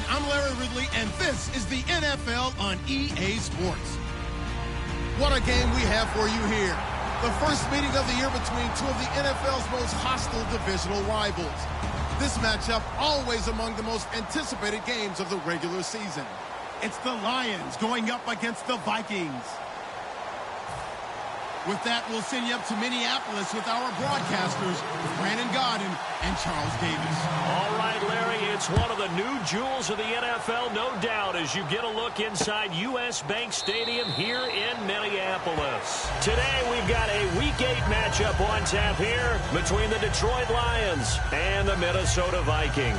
I'm Larry Ridley, and this is the NFL on EA Sports. What a game we have for you here. The first meeting of the year between two of the NFL's most hostile divisional rivals. This matchup always among the most anticipated games of the regular season. It's the Lions going up against the Vikings. With that, we'll send you up to Minneapolis with our broadcasters, Brandon Godden and Charles Davis. All right, Larry, it's one of the new jewels of the NFL, no doubt, as you get a look inside U.S. Bank Stadium here in Minneapolis. Today, we've got a Week 8 matchup on tap here between the Detroit Lions and the Minnesota Vikings.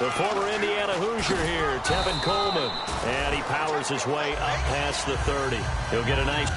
The former Indiana Hoosier here, Tevin Coleman. And he powers his way up past the 30. He'll get a nice...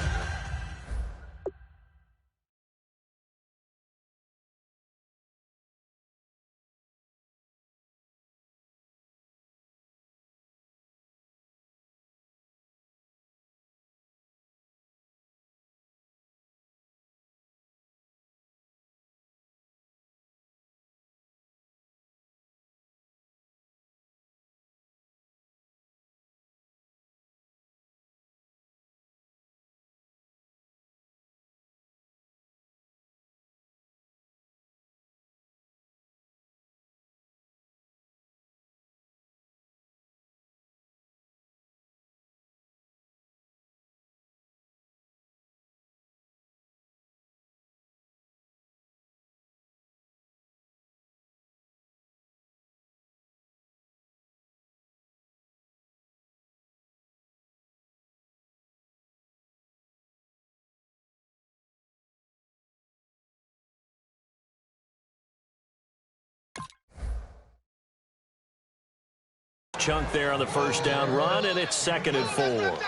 chunk there on the first down run, and it's 2nd and 4.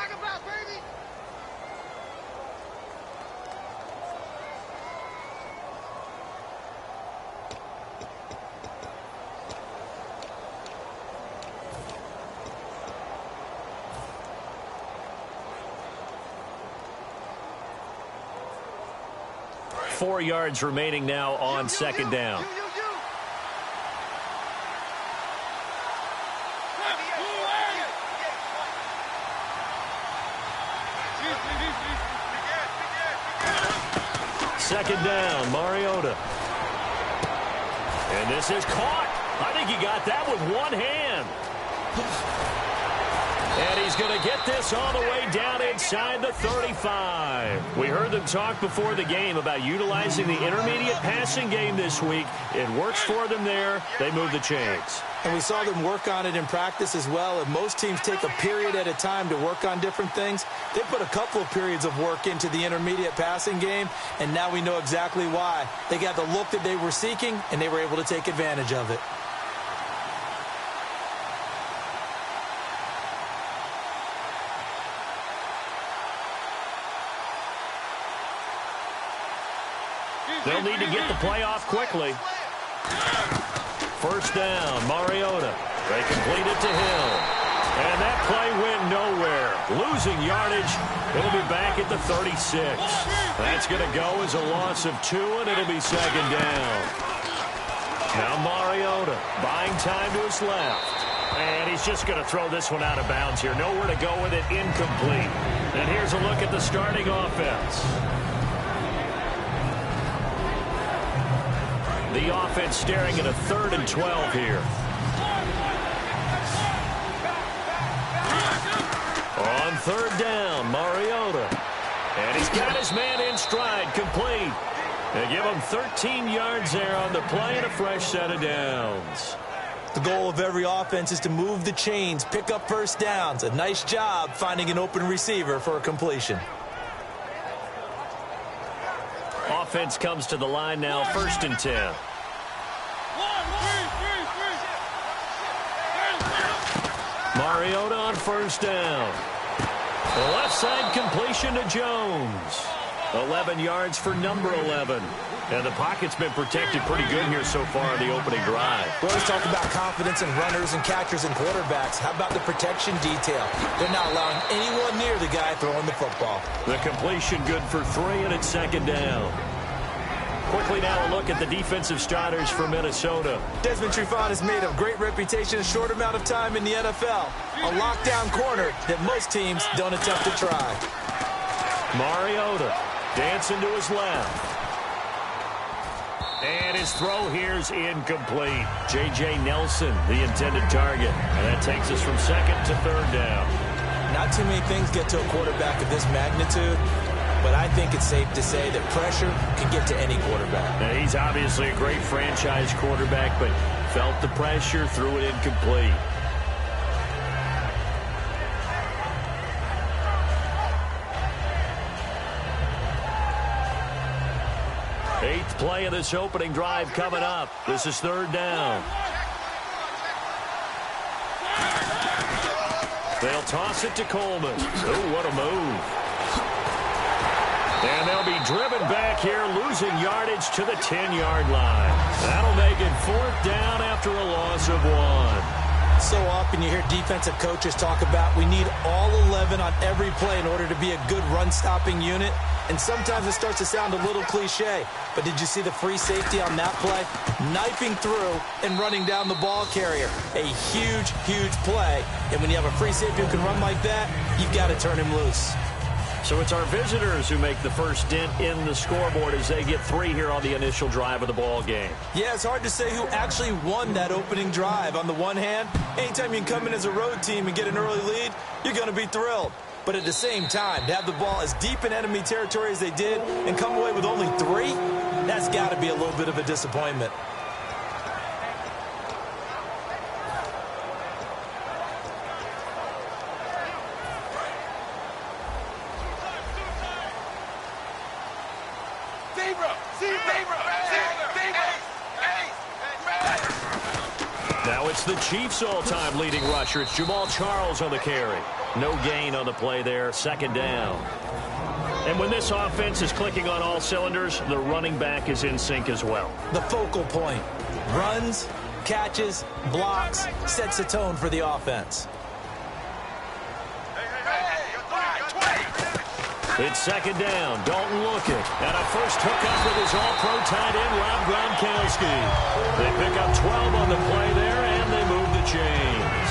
Four yards remaining now on 2nd down. Second down, Mariota. And this is caught. I think he got that with one hand. And he's going to get this all the way down inside the 35. We heard them talk before the game about utilizing the intermediate passing game this week. It works for them there. They move the chains. And we saw them work on it in practice as well. And most teams take a period at a time to work on different things. They put a couple of periods of work into the intermediate passing game, and now we know exactly why. They got the look that they were seeking, and they were able to take advantage of it. They'll need to get the play off quickly. First down, Mariota. They complete it to Hill. And that play went nowhere. Losing yardage. It'll be back at the 36. That's going to go as a loss of 2, and it'll be 2nd down. Now Mariota buying time to his left. And he's just going to throw this one out of bounds here. Nowhere to go with it, incomplete. And here's a look at the starting offense. The offense staring at a 3rd and 12 here. On 3rd down, Mariota. And he's got his man in stride, complete. They give him 13 yards there on the play and a fresh set of downs. The goal of every offense is to move the chains, pick up first downs. A nice job finding an open receiver for a completion. Offense comes to the line now, 1st and 10. Mariota on 1st down. The left side completion to Jones. 11 yards for number 11. And the pocket's been protected pretty good here so far in the opening drive. We always talk about confidence in runners and catchers and quarterbacks. How about the protection detail? They're not allowing anyone near the guy throwing the football. The completion good for 3, and it's 2nd down. Quickly now a look at the defensive starters for Minnesota. Desmond Trufant has made a great reputation in a short amount of time in the NFL. A lockdown corner that most teams don't attempt to try. Mariota dancing to his left. And his throw here's incomplete. J.J. Nelson, the intended target. And that takes us from 2nd to 3rd down. Not too many things get to a quarterback of this magnitude, but I think it's safe to say that pressure can get to any quarterback. Now, he's obviously a great franchise quarterback, but felt the pressure, threw it incomplete. Eighth play of this opening drive coming up. This is 3rd down. They'll toss it to Coleman. Oh, what a move. And they'll be driven back here, losing yardage to the 10-yard line. That'll make it 4th down after a loss of 1. So often you hear defensive coaches talk about we need all 11 on every play in order to be a good run-stopping unit. And sometimes it starts to sound a little cliche. But did you see the free safety on that play? Knifing through and running down the ball carrier. A huge, huge play. And when you have a free safety who can run like that, you've got to turn him loose. So it's our visitors who make the first dent in the scoreboard as they get 3 here on the initial drive of the ball game. Yeah, it's hard to say who actually won that opening drive. On the one hand, anytime you can come in as a road team and get an early lead, you're going to be thrilled. But at the same time, to have the ball as deep in enemy territory as they did and come away with only 3, that's got to be a little bit of a disappointment. Now it's the Chiefs' all-time leading rusher. It's Jamal Charles on the carry. No gain on the play there, 2nd down. And when this offense is clicking on all cylinders, the running back is in sync as well. The focal point. Runs, catches, blocks, sets the tone for the offense. It's 2nd down. Dalton Lockett. And a first hookup with his all-pro tight end, Rob Gronkowski. They pick up 12 on the play there, and they move the chains.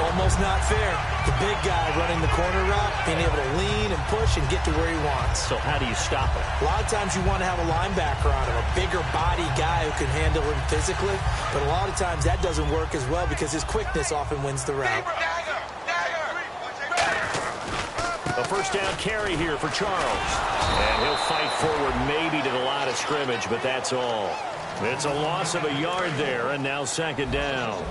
Almost not fair. The big guy running the corner route, being able to lean and push and get to where he wants. So how do you stop it? A lot of times you want to have a linebacker on him, a bigger body guy who can handle him physically. But a lot of times that doesn't work as well because his quickness often wins the route. A first down carry here for Charles. And he'll fight forward maybe to the line of scrimmage, but that's all. It's a loss of a yard there, and now 2nd down.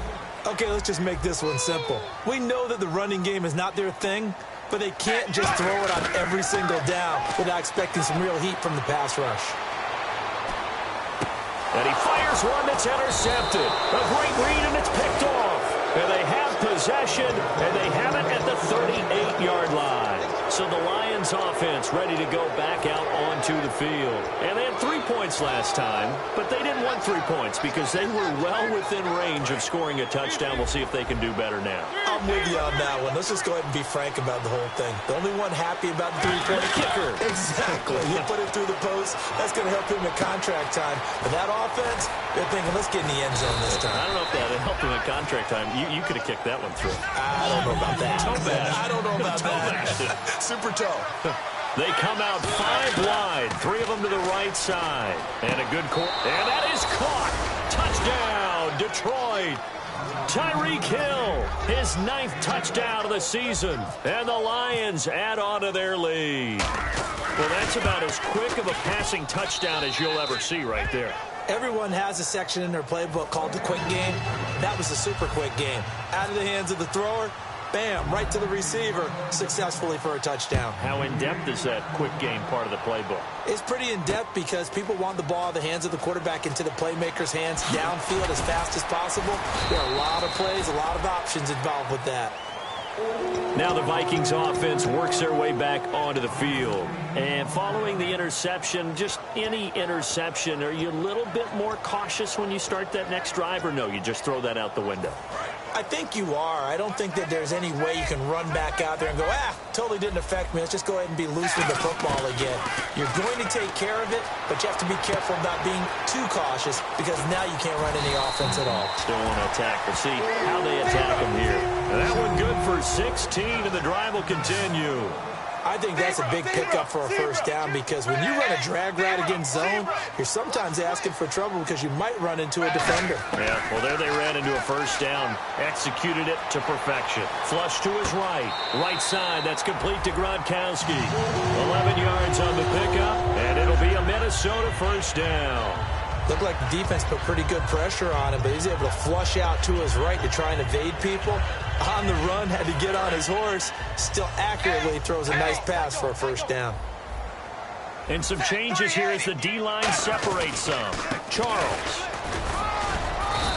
Okay, let's just make this one simple. We know that the running game is not their thing, but they can't just throw it on every single down without expecting some real heat from the pass rush. And he fires one that's intercepted. A great read, and it's picked off. And they have possession, and they have it at the 38-yard line. So the Lions offense ready to go back out onto the field. And they had 3 points last time, but they didn't want 3 points because they were well within range of scoring a touchdown. We'll see if they can do better now. I'm with you on that one. Let's just go ahead and be frank about the whole thing. The only one happy about the 3-point kicker. Exactly. You put it through the post. That's going to help him at contract time. But that offense, they're thinking, let's get in the end zone this time. I don't know if that helped him at contract time. You could have kicked that one through. I don't know about that. Toe bash. I don't know about that. Super toe. They come out 5 wide, 3 of them to the right side. And a good call. And that is caught. Touchdown, Detroit. Tyreek Hill, his 9th touchdown of the season. And the Lions add on to their lead. Well, that's about as quick of a passing touchdown as you'll ever see right there. Everyone has a section in their playbook called the quick game. That was the super quick game. Out of the hands of the thrower, bam, right to the receiver, successfully for a touchdown. How in-depth is that quick game part of the playbook? It's pretty in-depth because people want the ball out of the hands of the quarterback into the playmaker's hands downfield as fast as possible. There are a lot of plays, a lot of options involved with that. Now the Vikings offense works their way back onto the field. And following the interception, just any interception, are you a little bit more cautious when you start that next drive, or no, you just throw that out the window? I think you are. I don't think that there's any way you can run back out there and go, totally didn't affect me. Let's just go ahead and be loose with the football again. You're going to take care of it, but you have to be careful about being too cautious because now you can't run any offense at all. Still want to attack. We'll see how they attack them here. And that one good for 16, and the drive will continue. I think that's a big pickup for a first down because when you run a drag route against zone, you're sometimes asking for trouble because you might run into a defender. Yeah, well, there they ran into a first down. Executed it to perfection. Flush to his right side. That's complete to Gronkowski. 11 yards on the pickup, and it'll be a Minnesota first down. Looked like the defense put pretty good pressure on him, but he's able to flush out to his right to try and evade people. On the run, had to get on his horse. Still accurately throws a nice pass for a first down. And some changes here as the D-line separates some. Charles.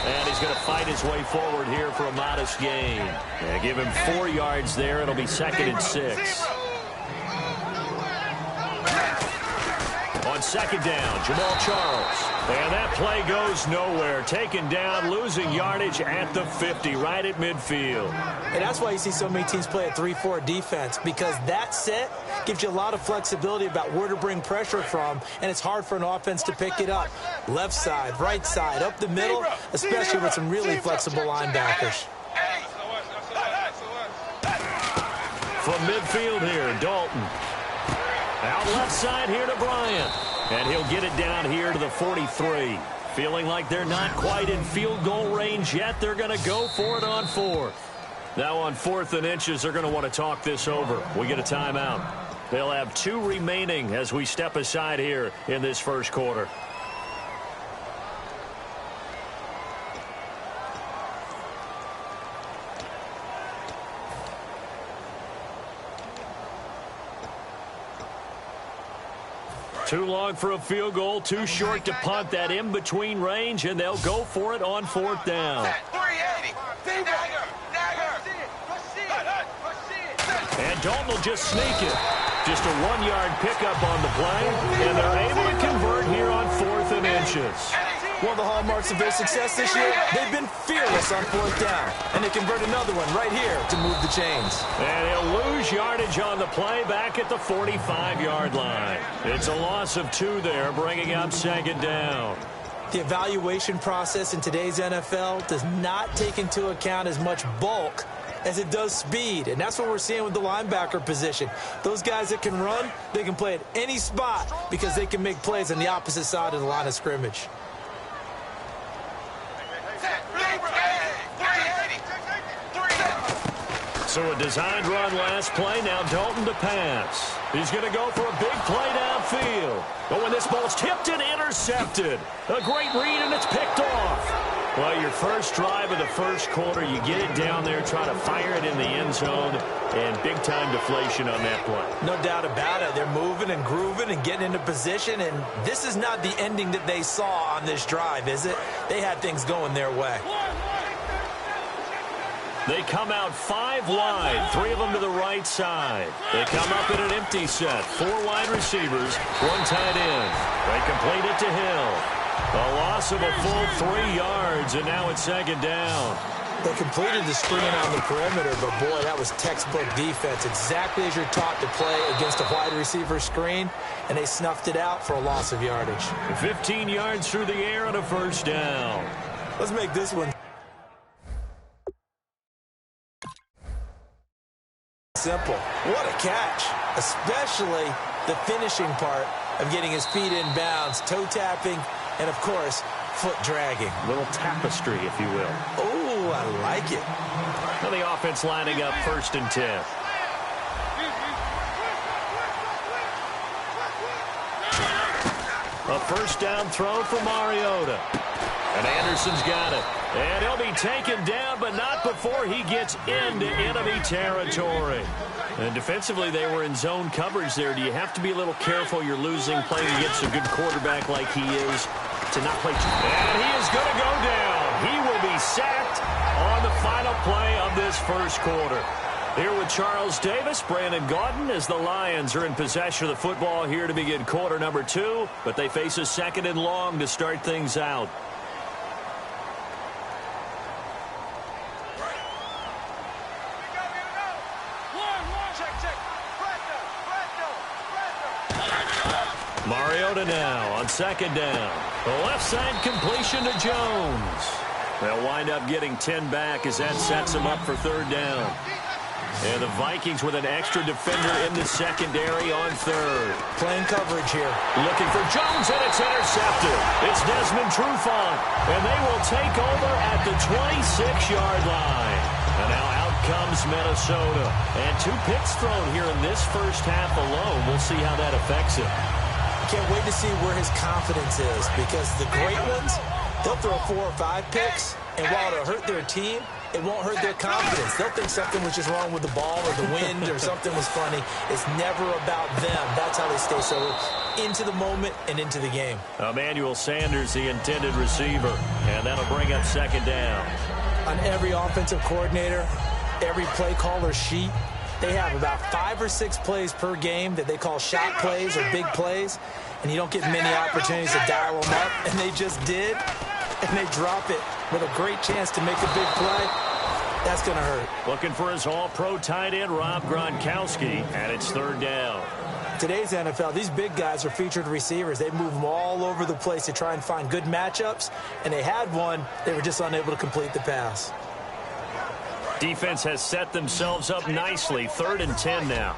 And he's going to fight his way forward here for a modest gain. Yeah, give him 4 yards there. It'll be 2nd and 6. On 2nd down, Jamal Charles. And that play goes nowhere. Taken down, losing yardage at the 50, right at midfield. And that's why you see so many teams play a 3-4 defense, because that set gives you a lot of flexibility about where to bring pressure from, and it's hard for an offense to pick it up. Left side, right side, up the middle, especially with some really flexible linebackers. From midfield here, Dalton. Out left side here to Bryant. And he'll get it down here to the 43. Feeling like they're not quite in field goal range yet. They're going to go for it on 4th. Now on 4th and inches, they're going to want to talk this over. We get a timeout. They'll have 2 remaining as we step aside here in this first quarter. Too long for a field goal, too short to punt. That in-between range, and they'll go for it on 4th down. And Dalton will just sneak it. Just a 1-yard pickup on the play, and they're able to convert here on 4th and inches. One of the hallmarks of their success this year, they've been fearless on 4th down. And they convert another one right here to move the chains. And he'll lose yardage on the play back at the 45-yard line. It's a loss of 2 there, bringing up 2nd down. The evaluation process in today's NFL does not take into account as much bulk as it does speed. And that's what we're seeing with the linebacker position. Those guys that can run, they can play at any spot because they can make plays on the opposite side of the line of scrimmage. So a designed run last play. Now Dalton to pass. He's going to go for a big play downfield. Oh, and this ball's tipped and intercepted. A great read, and it's picked off. Well, your first drive of the first quarter, you get it down there, try to fire it in the end zone, and big-time deflation on that play. No doubt about it. They're moving and grooving and getting into position, and this is not the ending that they saw on this drive, is it? They had things going their way. They come out 5 wide, 3 of them to the right side. They come up in an empty set, 4 wide receivers, 1 tight end. They complete it to Hill. A loss of a full 3 yards, and now it's 2nd down. They completed the screen on the perimeter, but boy, that was textbook defense. Exactly as you're taught to play against a wide receiver screen, and they snuffed it out for a loss of yardage. 15 yards through the air on a first down. Let's make this one simple. What a catch, especially the finishing part of getting his feet in bounds, toe tapping, and of course, foot dragging. A little tapestry, if you will. Oh, I like it. Now the offense lining up 1st and 10. A first down throw for Mariota. And Anderson's got it. And he'll be taken down, but not before he gets into enemy territory. And defensively, they were in zone coverage there. Do you have to be a little careful? You're losing playing against a good quarterback like he is to not play. And he is going to go down. He will be sacked on the final play of this first quarter. Here with Charles Davis, Brandon Gaudin, as the Lions are in possession of the football here to begin quarter number 2. But they face a 2nd and long to start things out. Mariota now on 2nd down. The left side completion to Jones. They'll wind up getting 10 back as that sets them up for 3rd down. And the Vikings with an extra defender in the secondary on 3rd. Playing coverage here. Looking for Jones, and it's intercepted. It's Desmond Trufant, and they will take over at the 26-yard line. And now out comes Minnesota. And 2 picks thrown here in this first half alone. We'll see how that affects him. Can't wait to see where his confidence is, because the great ones, they'll throw 4 or 5 picks, and while it'll hurt their team, it won't hurt their confidence. They'll think something was just wrong with the ball or the wind or something was funny. It's never about them. That's how they stay so into the moment and into the game. Emmanuel Sanders, the intended receiver, and that'll bring up 2nd down. On every offensive coordinator, every play caller sheet, they have about 5 or 6 plays per game that they call shot plays or big plays, and you don't get many opportunities to dial them up, and they just did, and they drop it with a great chance to make a big play. That's going to hurt. Looking for his all-pro tight end, Rob Gronkowski, and it's 3rd down. Today's NFL, these big guys are featured receivers. They move them all over the place to try and find good matchups, and they had one. They were just unable to complete the pass. Defense has set themselves up nicely. 3rd and 10 now.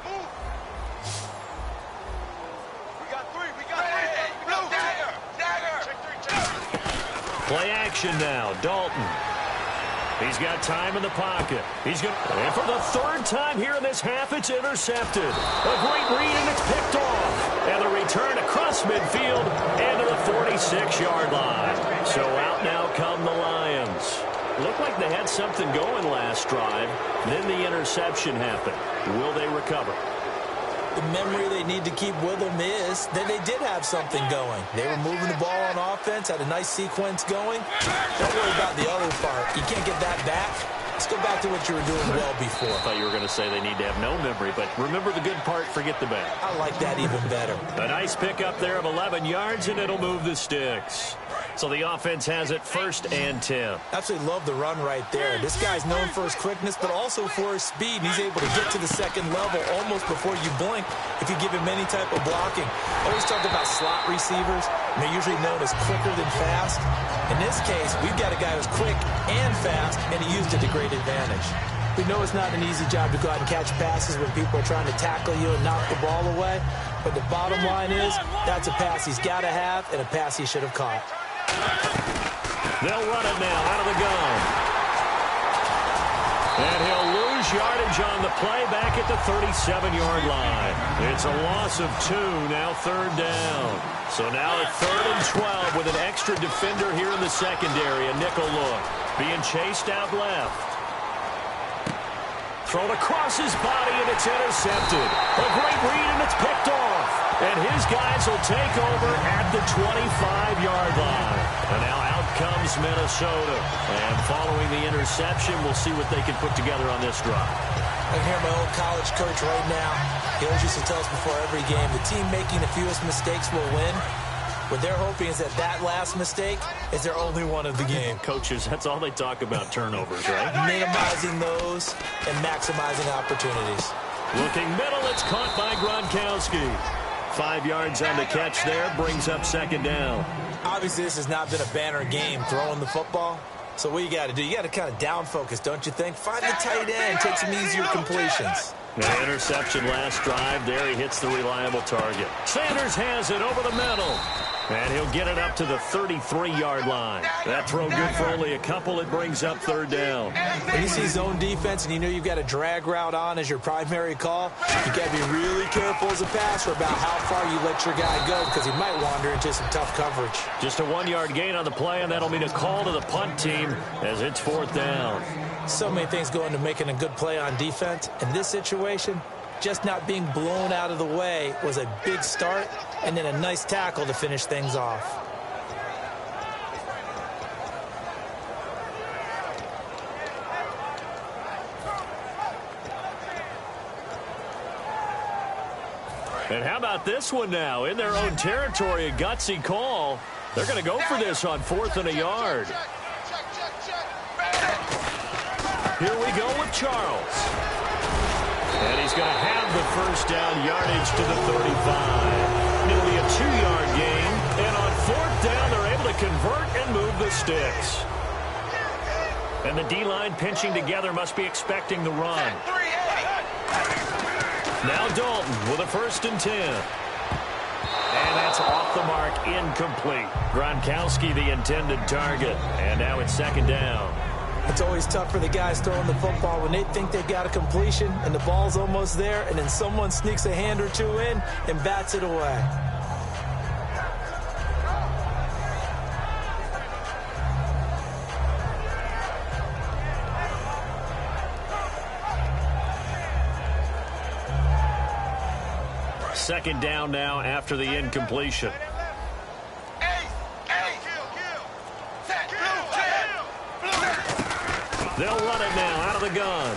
Play action now. Dalton. He's got time in the pocket. He's going to, and for the 3rd time here in this half, it's intercepted. A great read, and it's picked off. And the return across midfield and to the 46-yard line. So out now come the Lions. Looked like they had something going last drive. Then the interception happened. Will they recover? The memory they need to keep with them is that they did have something going. They were moving the ball on offense, had a nice sequence going. Don't worry about the other part. You can't get that back. Let's go back to what you were doing well before. I thought you were going to say they need to have no memory, but remember the good part, forget the bad. I like that even better. A nice pickup there of 11 yards, and it'll move the sticks. So the offense has it 1st and 10. Absolutely love the run right there. This guy's known for his quickness, but also for his speed. He's able to get to the 2nd level almost before you blink if you give him any type of blocking. Always talk about slot receivers. They're usually known as quicker than fast. In this case, we've got a guy who's quick and fast, and he used it to great advantage. We know it's not an easy job to go out and catch passes when people are trying to tackle you and knock the ball away. But the bottom line is that's a pass he's got to have and a pass he should have caught. They'll run it now out of the gun. And he'll lose yardage on the play back at the 37-yard line. It's a loss of 2, now 3rd down. So now at 3rd and 12 with an extra defender here in the secondary. A nickel look. Being chased out left. Thrown across his body, and it's intercepted. A great read, and it's picked off. And his guys will take over at the 25-yard line. And now out comes Minnesota. And following the interception, we'll see what they can put together on this drive. I can hear my old college coach right now. He always used to tell us before every game, the team making the fewest mistakes will win. What they're hoping is that that last mistake is their only one of the game. Coaches, that's all they talk about, turnovers, right? Minimizing those and maximizing opportunities. Looking middle, it's caught by Gronkowski. 5 yards on the catch there, brings up 2nd down. Obviously, this has not been a banner game throwing the football. So what you got to do, you got to kind of down focus, don't you think? Find the tight end, take some easier completions. The interception last drive. There he hits the reliable target. Sanders has it over the middle. And he'll get it up to the 33-yard line. That throw good for only a couple. It brings up third down. When you see zone defense and you know you've got a drag route on as your primary call, you got to be really careful as a passer about how far you let your guy go because he might wander into some tough coverage. Just a 1-yard gain on the play, and that'll mean a call to the punt team as it's fourth down. So many things go into making a good play on defense. In this situation, just not being blown out of the way was a big start, and then a nice tackle to finish things off. And how about this one now? In their own territory, a gutsy call. They're going to go for this on 4th and a yard. Here we go with Charles. And he's going to have the first down, yardage to the 35. It'll be a 2-yard gain. And on 4th down, they're able to convert and move the sticks. And the D-line pinching together must be expecting the run. Now Dalton with a 1st and 10. And that's off the mark, incomplete. Gronkowski the intended target. And now it's 2nd down. It's always tough for the guys throwing the football when they think they've got a completion and the ball's almost there, and then someone sneaks a hand or two in and bats it away. Second down now after the incompletion. They'll run it now out of the gun.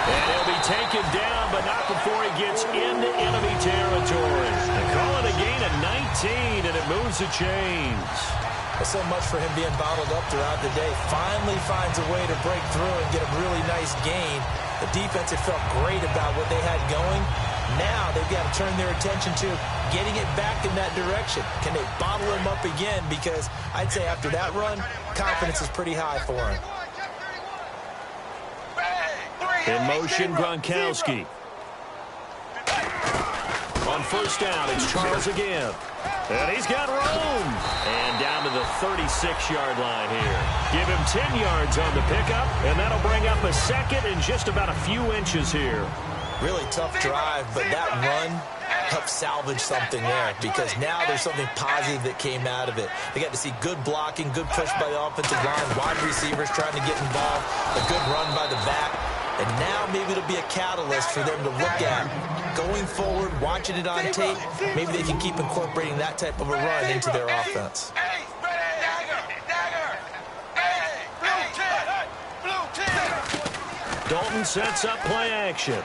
And he'll be taken down, but not before he gets into enemy territory. They call it a gain of 19, and it moves the chains. So much for him being bottled up throughout the day. Finally finds a way to break through and get a really nice gain. The defense had felt great about what they had going. Now they've got to turn their attention to getting it back in that direction. Can they bottle him up again? Because I'd say after that run, confidence is pretty high for him. In motion, Gronkowski. On 1st down, it's Charles again. And he's got room. And down to the 36-yard line here. Give him 10 yards on the pickup, and that'll bring up a 2nd and just about a few inches here. Really tough drive, but that run helped salvage something there because now there's something positive that came out of it. They got to see good blocking, good push by the offensive line, wide receivers trying to get involved, a good run by the back, and now maybe it'll be a catalyst for them to look at going forward, watching it on tape. Maybe they can keep incorporating that type of a run into their offense. Dalton sets up play action.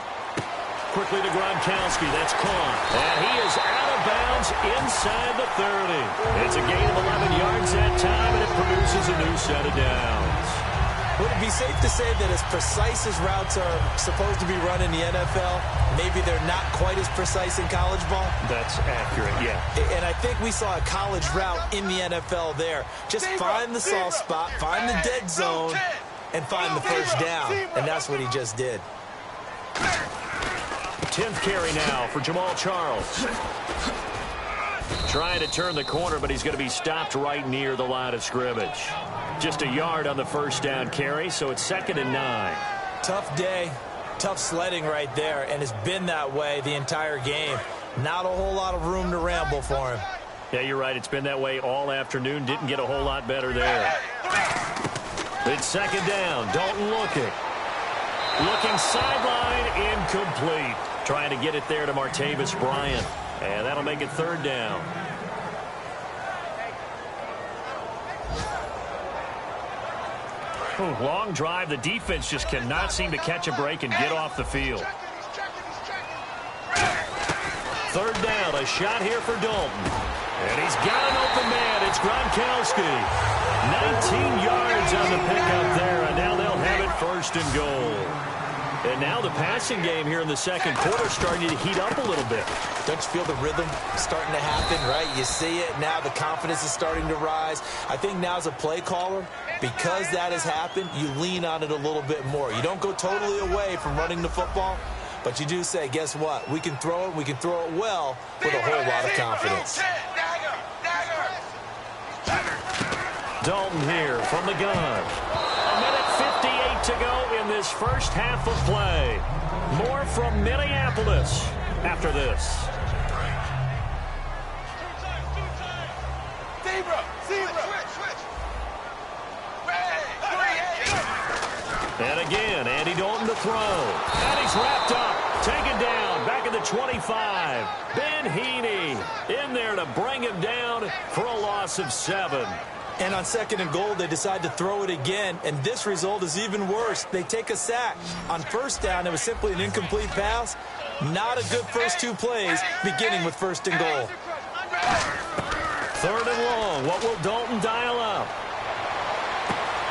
Quickly to Gronkowski. That's caught. And he is out of bounds inside the 30. It's a gain of 11 yards that time, and it produces a new set of downs. Would it be safe to say that as precise as routes are supposed to be run in the NFL, maybe they're not quite as precise in college ball? That's accurate, yeah. And I think we saw a college route in the NFL there. Just find the soft spot, find the dead zone, and find the first down. And that's what he just did. 10th carry now for Jamal Charles. Trying to turn the corner, but he's going to be stopped right near the line of scrimmage. Just a yard on the 1st down carry, so it's 2nd and 9. Tough day, tough sledding right there, and it's been that way the entire game. Not a whole lot of room to ramble for him. Yeah, you're right. It's been that way all afternoon. Didn't get a whole lot better there. It's 2nd down. Dalton looking. Looking sideline, incomplete. Trying to get it there to Martavis Bryant. And that'll make it 3rd down. Long drive. The defense just cannot seem to catch a break and get off the field. 3rd down. A shot here for Dalton. And he's got an open man. It's Gronkowski. 19 yards on the pickup there. And now they'll have it 1st and goal. And now the passing game here in the 2nd quarter starting to heat up a little bit. Don't you feel the rhythm starting to happen, right? You see it. Now the confidence is starting to rise. I think now as a play caller, because that has happened, you lean on it a little bit more. You don't go totally away from running the football, But you do say, guess what? We can throw it. We can throw it well with a whole lot of confidence. Dalton here from the gun. 1:58 to go in this first half of play. More from Minneapolis after this. And again, Andy Dalton to throw. And he's wrapped up. Taken down. Back at the 25. Ben Heaney in there to bring him down for a loss of 7. And on 2nd and goal, they decide to throw it again. And this result is even worse. They take a sack. On 1st down, it was simply an incomplete pass. Not a good first 2 plays, beginning with 1st and goal. 3rd and long. What will Dalton dial up?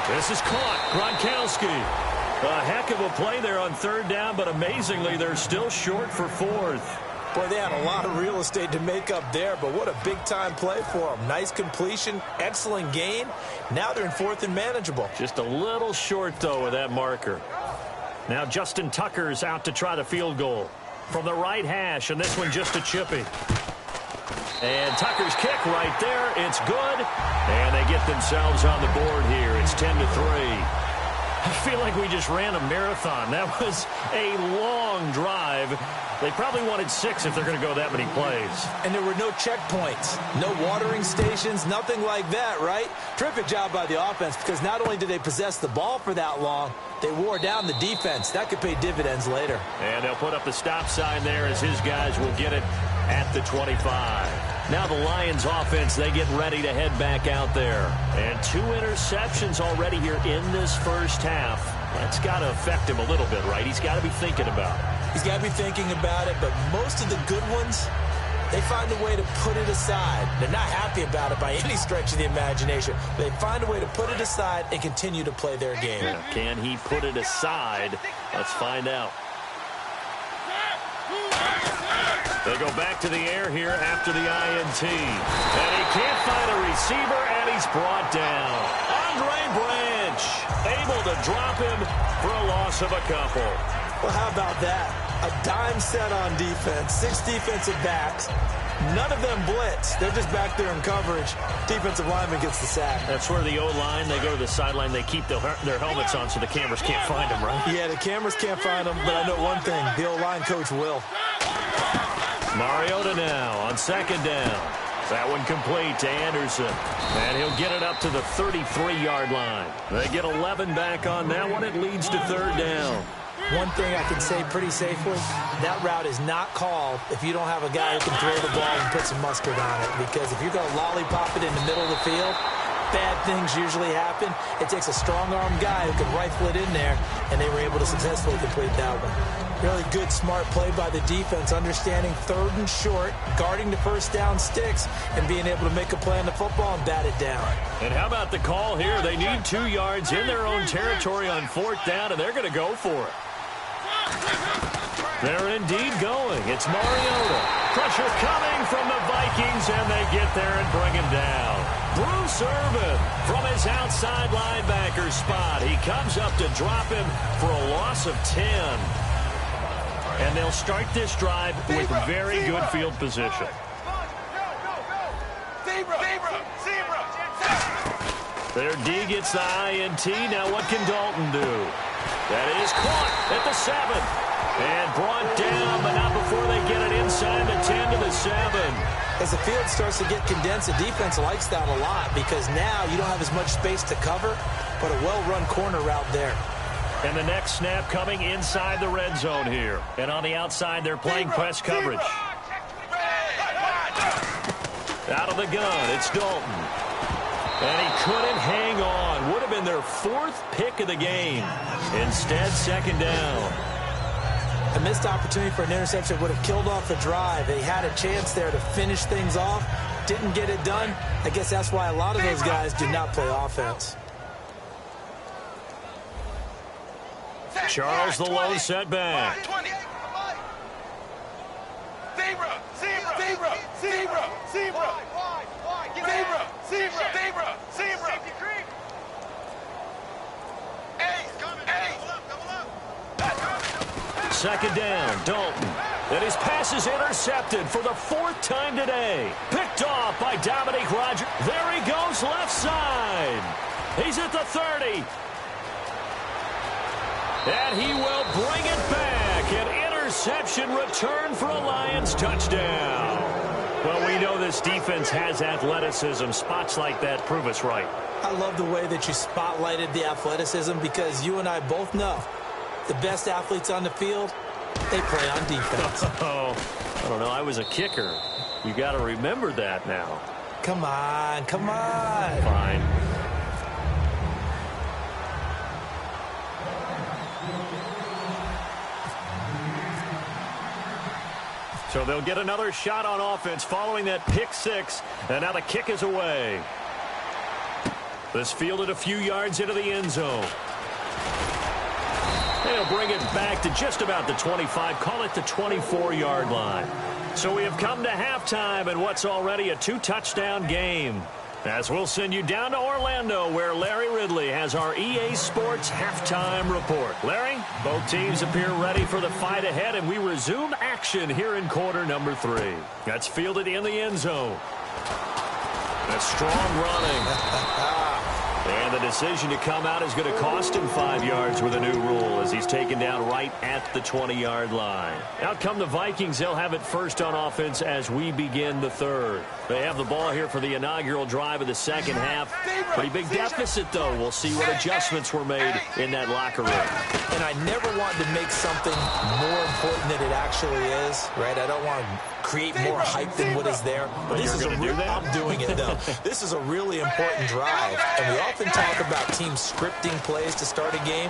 This is caught. Gronkowski. A heck of a play there on 3rd down, but amazingly, they're still short for 4th. Boy, they had a lot of real estate to make up there, but what a big-time play for them. Nice completion, excellent gain. Now they're in 4th and manageable. Just a little short, though, with that marker. Now Justin Tucker's out to try the field goal. From the right hash, and this one just a chippy. And Tucker's kick right there. It's good. And they get themselves on the board here. It's 10-3. I feel like we just ran a marathon. That was a long drive. They probably wanted 6 if they're going to go that many plays. And there were no checkpoints, no watering stations, nothing like that, right? Terrific job by the offense because not only did they possess the ball for that long, they wore down the defense. That could pay dividends later. And they'll put up the stop sign there as his guys will get it at the 25. Now the Lions offense, they get ready to head back out there. And 2 interceptions already here in this first half. That's got to affect him a little bit, right? He's got to be thinking about it. He's got to be thinking about it, but most of the good ones, they find a way to put it aside. They're not happy about it by any stretch of the imagination. They find a way to put it aside and continue to play their game. Yeah, can he put it aside? Let's find out. They go back to the air here after the INT. And he can't find a receiver, and he's brought down. Andre Branch able to drop him for a loss of a couple. Well, how about that? A dime set on defense, 6 defensive backs. None of them blitz. They're just back there in coverage. Defensive lineman gets the sack. That's where the O-line, they go to the sideline, they keep their helmets on so the cameras can't find them, right? Yeah, the cameras can't find them, but I know one thing. The O-line coach will. Mariota now on 2nd down. That one complete to Anderson. And he'll get it up to the 33-yard line. They get 11 back on that one. It leads to 3rd down. One thing I can say pretty safely, that route is not called if you don't have a guy who can throw the ball and put some mustard on it. Because if you're going to lollipop it in the middle of the field, bad things usually happen. It takes a strong-arm guy who can rifle it in there, and they were able to successfully complete that one. Really good, smart play by the defense, understanding 3rd and short, guarding the 1st down sticks, and being able to make a play on the football and bat it down. And how about the call here? They need 2 yards in their own territory on 4th down, and they're going to go for it. They're indeed going. It's Mariota. Pressure coming from the Vikings, and they get there and bring him down. Bruce Irvin from his outside linebacker spot. He comes up to drop him for a loss of 10. And they'll start this drive with very good field position. Their D gets the INT. Now what can Dalton do? That is caught at the 7. And brought down, but not before they get it inside the 10 to the 7. As the field starts to get condensed, the defense likes that a lot because now you don't have as much space to cover, but a well-run corner route there. And the next snap coming inside the red zone here. And on the outside, they're playing press coverage. Out of the gun, it's Dalton. And he couldn't hang on. Would have been their 4th pick of the game. Instead, 2nd down. A missed opportunity for an interception would have killed off the drive. They had a chance there to finish things off. Didn't get it done. I guess that's why a lot of those guys do not play offense. Charles the lone setback. second down, Dalton. And his pass is intercepted for the 4th time today. Picked off by Dominique Rodgers. There he goes, left side. He's at the 30. And he will bring it back. An interception return for a Lions touchdown. Well, we know this defense has athleticism. Spots like that prove us right. I love the way that you spotlighted the athleticism because you and I both know the best athletes on the field, they play on defense. Oh, I don't know. I was a kicker. You got to remember that now. Come on, come on. Fine. So they'll get another shot on offense following that pick six. And now the kick is away. This fielded a few yards into the end zone. They'll bring it back to just about the 25. Call it the 24-yard line. So we have come to halftime in what's already a 2-touchdown game. As we'll send you down to Orlando, where Larry Ridley has our EA Sports halftime report. Larry, both teams appear ready for the fight ahead, and we resume action here in quarter number 3. That's fielded in the end zone. That's strong running. And the decision to come out is going to cost him 5 yards with a new rule as he's taken down right at the 20-yard line. Out come the Vikings. They'll have it first on offense as we begin the third. They have the ball here for the inaugural drive of the second half. Pretty big deficit, though. We'll see what adjustments were made in that locker room. And I never wanted to make something more important than it actually is, right? I don't want to create more hype than what is there. But this is a real, I'm doing it, though. This is a really important drive. And we often talk about teams scripting plays to start a game.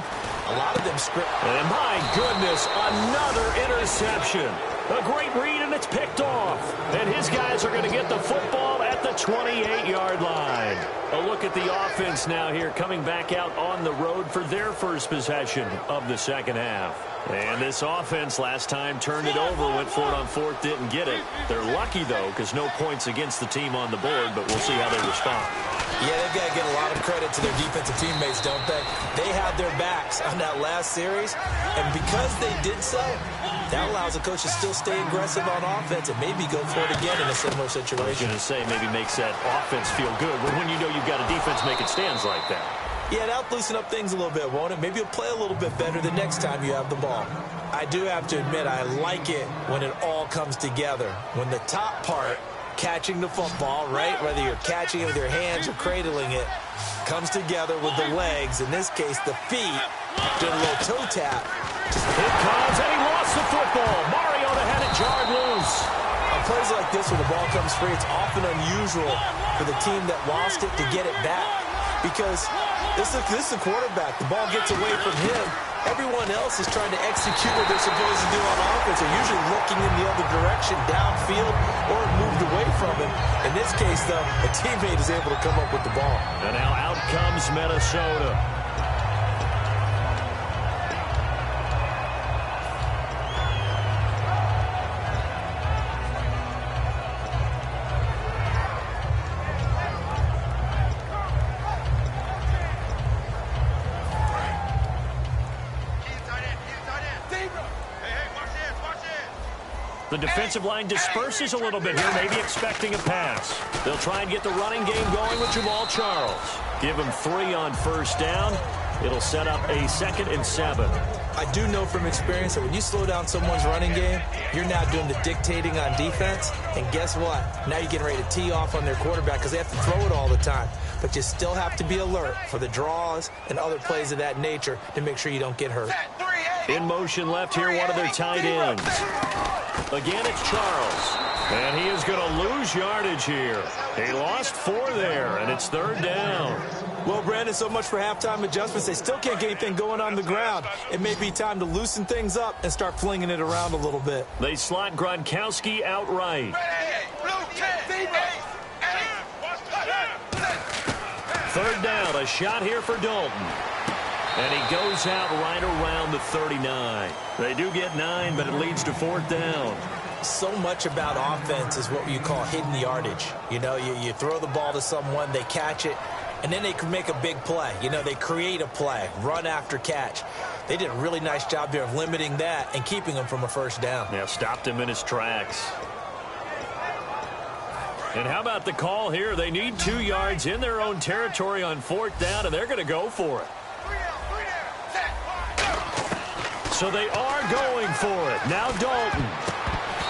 A lot of them script. And my goodness, another interception. A great read, and it's picked off. And his guys are going to get the football at the 28-yard line. A look at the offense now here, coming back out on the road for their first possession of the second half. And this offense last time turned it over, went for it on fourth, didn't get it. They're lucky, though, because no points against the team on the board, but we'll see how they respond. Yeah, they've got to give a lot of credit to their defensive teammates, don't they? They had their backs on that last series, and because they did so, that allows the coach to still stay aggressive on offense and maybe go for it again in a similar situation. I was going to say maybe makes that offense feel good, but when you know you've got a defense making stands like that. Yeah, that'll loosen up things a little bit, won't it? Maybe you'll play a little bit better the next time you have the ball. I do have to admit, I like it when it all comes together. When the top part, catching the football, right, whether you're catching it with your hands or cradling it, comes together with the legs, in this case the feet, doing a little toe tap. Here comes, and he lost the football. Mariota had it jarred loose. On plays like this where the ball comes free, it's often unusual for the team that lost it to get it back. Because this is the quarterback. The ball gets away from him. Everyone else is trying to execute what they're supposed to do on offense. They're usually looking in the other direction, downfield, or moved away from him. In this case, though, a teammate is able to come up with the ball. And now out comes Minnesota. The defensive line disperses a little bit here, maybe expecting a pass. They'll try and get the running game going with Jamal Charles. Give him 3 on first down. It'll set up a 2nd and 7. I do know from experience that when you slow down someone's running game, you're now doing the dictating on defense. And guess what? Now you're getting ready to tee off on their quarterback because they have to throw it all the time. But you still have to be alert for the draws and other plays of that nature to make sure you don't get hurt. In motion left here, one of their tight ends. Again, it's Charles. And he is going to lose yardage here. He lost 4 there, and it's 3rd down. Well, Brandon, so much for halftime adjustments. They still can't get anything going on the ground. It may be time to loosen things up and start flinging it around a little bit. They slot Gronkowski out right. 3rd down, a shot here for Dalton. And he goes out right around the 39. They do get 9, but it leads to 4th down. So much about offense is what you call hidden yardage. You know, you throw the ball to someone, they catch it, and then they can make a big play. You know, they create a play, run after catch. They did a really nice job there of limiting that and keeping him from a first down. Yeah, stopped him in his tracks. And how about the call here? They need 2 yards in their own territory on 4th down, and they're going to go for it. So they are going for it. Now Dalton.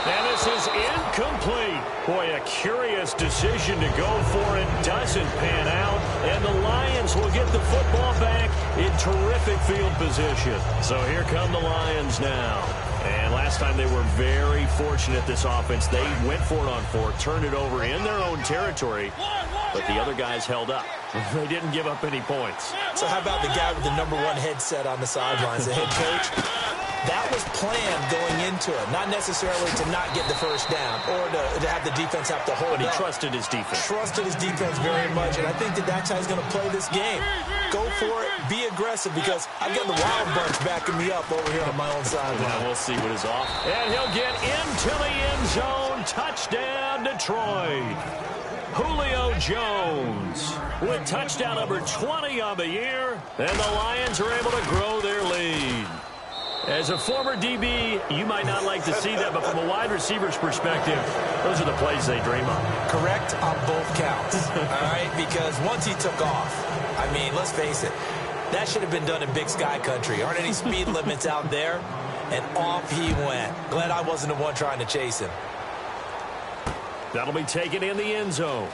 And this is incomplete. Boy, a curious decision to go for it. Doesn't pan out. And the Lions will get the football back in terrific field position. So here come the Lions now. And last time they were very fortunate, this offense. They went for it on 4th, turned it over in their own territory. But the other guys held up. They didn't give up any points. So how about the guy with the #1 headset on the sidelines, the head coach? That was planned going into it, not necessarily to not get the first down or to have the defense have to hold up. But he trusted his defense. Trusted his defense very much, and I think that's how he's going to play this game. Go for it, be aggressive, because I've got the Wild Bunch backing me up over here on my own sideline. Well, we'll see what is off. And he'll get into the end zone. Touchdown, Detroit. Julio Jones with touchdown number 20 on the year, and the Lions are able to grow their lead. As a former DB, you might not like to see that, but from a wide receiver's perspective, those are the plays they dream of. Correct on both counts, all right? Because once he took off, I mean, let's face it, that should have been done in Big Sky Country. Aren't any speed limits out there? And off he went. Glad I wasn't the one trying to chase him. That'll be taken in the end zone.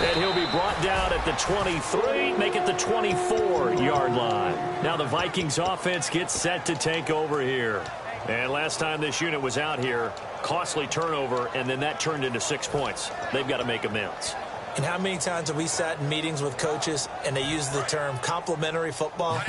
And he'll be brought down at the 23, make it the 24-yard line. Now the Vikings offense gets set to take over here. And last time this unit was out here, costly turnover, and then that turned into 6 points. They've got to make amends. And how many times have we sat in meetings with coaches and they use the term complementary football?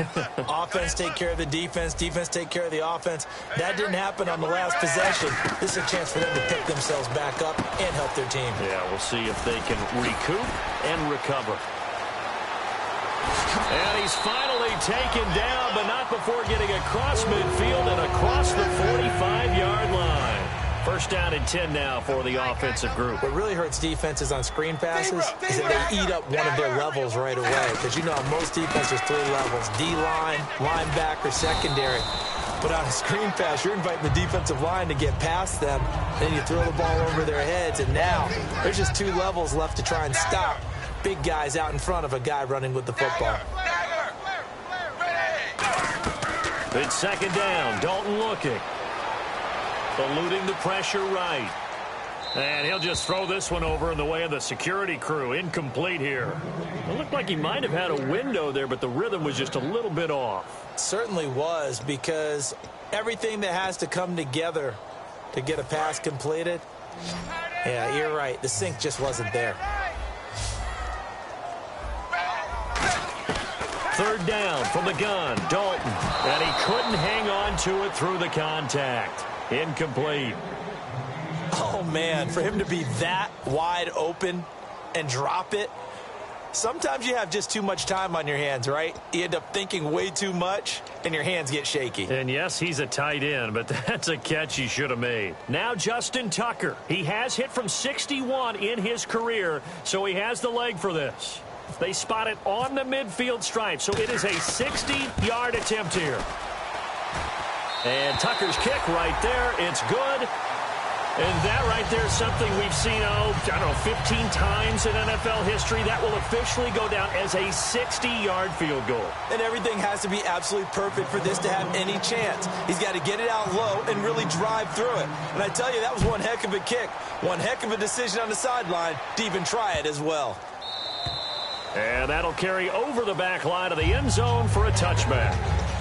Offense take care of the defense, defense take care of the offense. That didn't happen on the last possession. This is a chance for them to pick themselves back up and help their team. Yeah, we'll see if they can recoup and recover. And he's finally taken down, but not before getting across midfield and across the 45-yard line. First down and 10 now for the offensive group. What really hurts defenses on screen passes is that they eat up one of their levels right away. Because you know, on most defenses, there's 3 levels: D-line, linebacker, secondary. But on a screen pass, you're inviting the defensive line to get past them. Then you throw the ball over their heads, and now there's just 2 levels left to try and stop big guys out in front of a guy running with the football. It's second down. Dalton looking. Eluding the pressure right. And he'll just throw this one over in the way of the security crew. Incomplete here. It looked like he might have had a window there, but the rhythm was just a little bit off. Certainly was, because everything that has to come together to get a pass completed, yeah, you're right. The sync just wasn't there. Third down from the gun. Dalton. And he couldn't hang on to it through the contact. Incomplete. Oh, man, for him to be that wide open and drop it. Sometimes you have just too much time on your hands, right? You end up thinking way too much, and your hands get shaky. And yes, he's a tight end, but that's a catch he should have made. Now Justin Tucker. He has hit from 61 in his career, so he has the leg for this. They spot it on the midfield stripe, so it is a 60-yard attempt here. And Tucker's kick right there. It's good. And that right there is something we've seen, 15 times in NFL history. That will officially go down as a 60-yard field goal. And everything has to be absolutely perfect for this to have any chance. He's got to get it out low and really drive through it. And I tell you, that was one heck of a kick. One heck of a decision on the sideline to even try it as well. And that'll carry over the back line of the end zone for a touchback.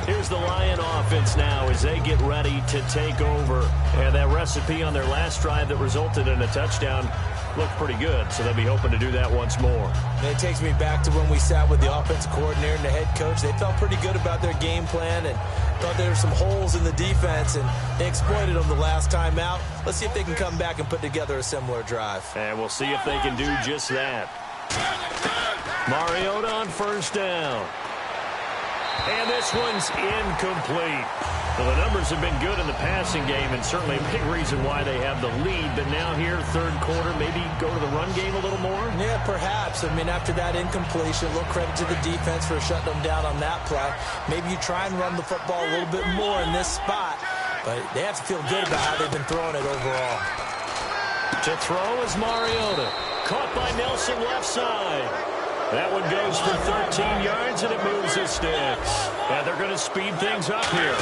Here's the Lion offense now as they get ready to take over. And that recipe on their last drive that resulted in a touchdown looked pretty good, so they'll be hoping to do that once more. And it takes me back to when we sat with the offensive coordinator and the head coach. They felt pretty good about their game plan and thought there were some holes in the defense, and they exploited them the last time out. Let's see if they can come back and put together a similar drive. And we'll see if they can do just that. Mariota on first down. And this one's incomplete. Well, the numbers have been good in the passing game, and certainly a big reason why they have the lead. But now here, third quarter, maybe go to the run game a little more? Yeah, perhaps. I mean, after that incompletion, a little credit to the defense for shutting them down on that play. Maybe you try and run the football a little bit more in this spot. But they have to feel good about how they've been throwing it overall. To throw is Mariota. Caught by Nelson left side. That one goes for 13 yards, and it moves the sticks. And they're going to speed things up here.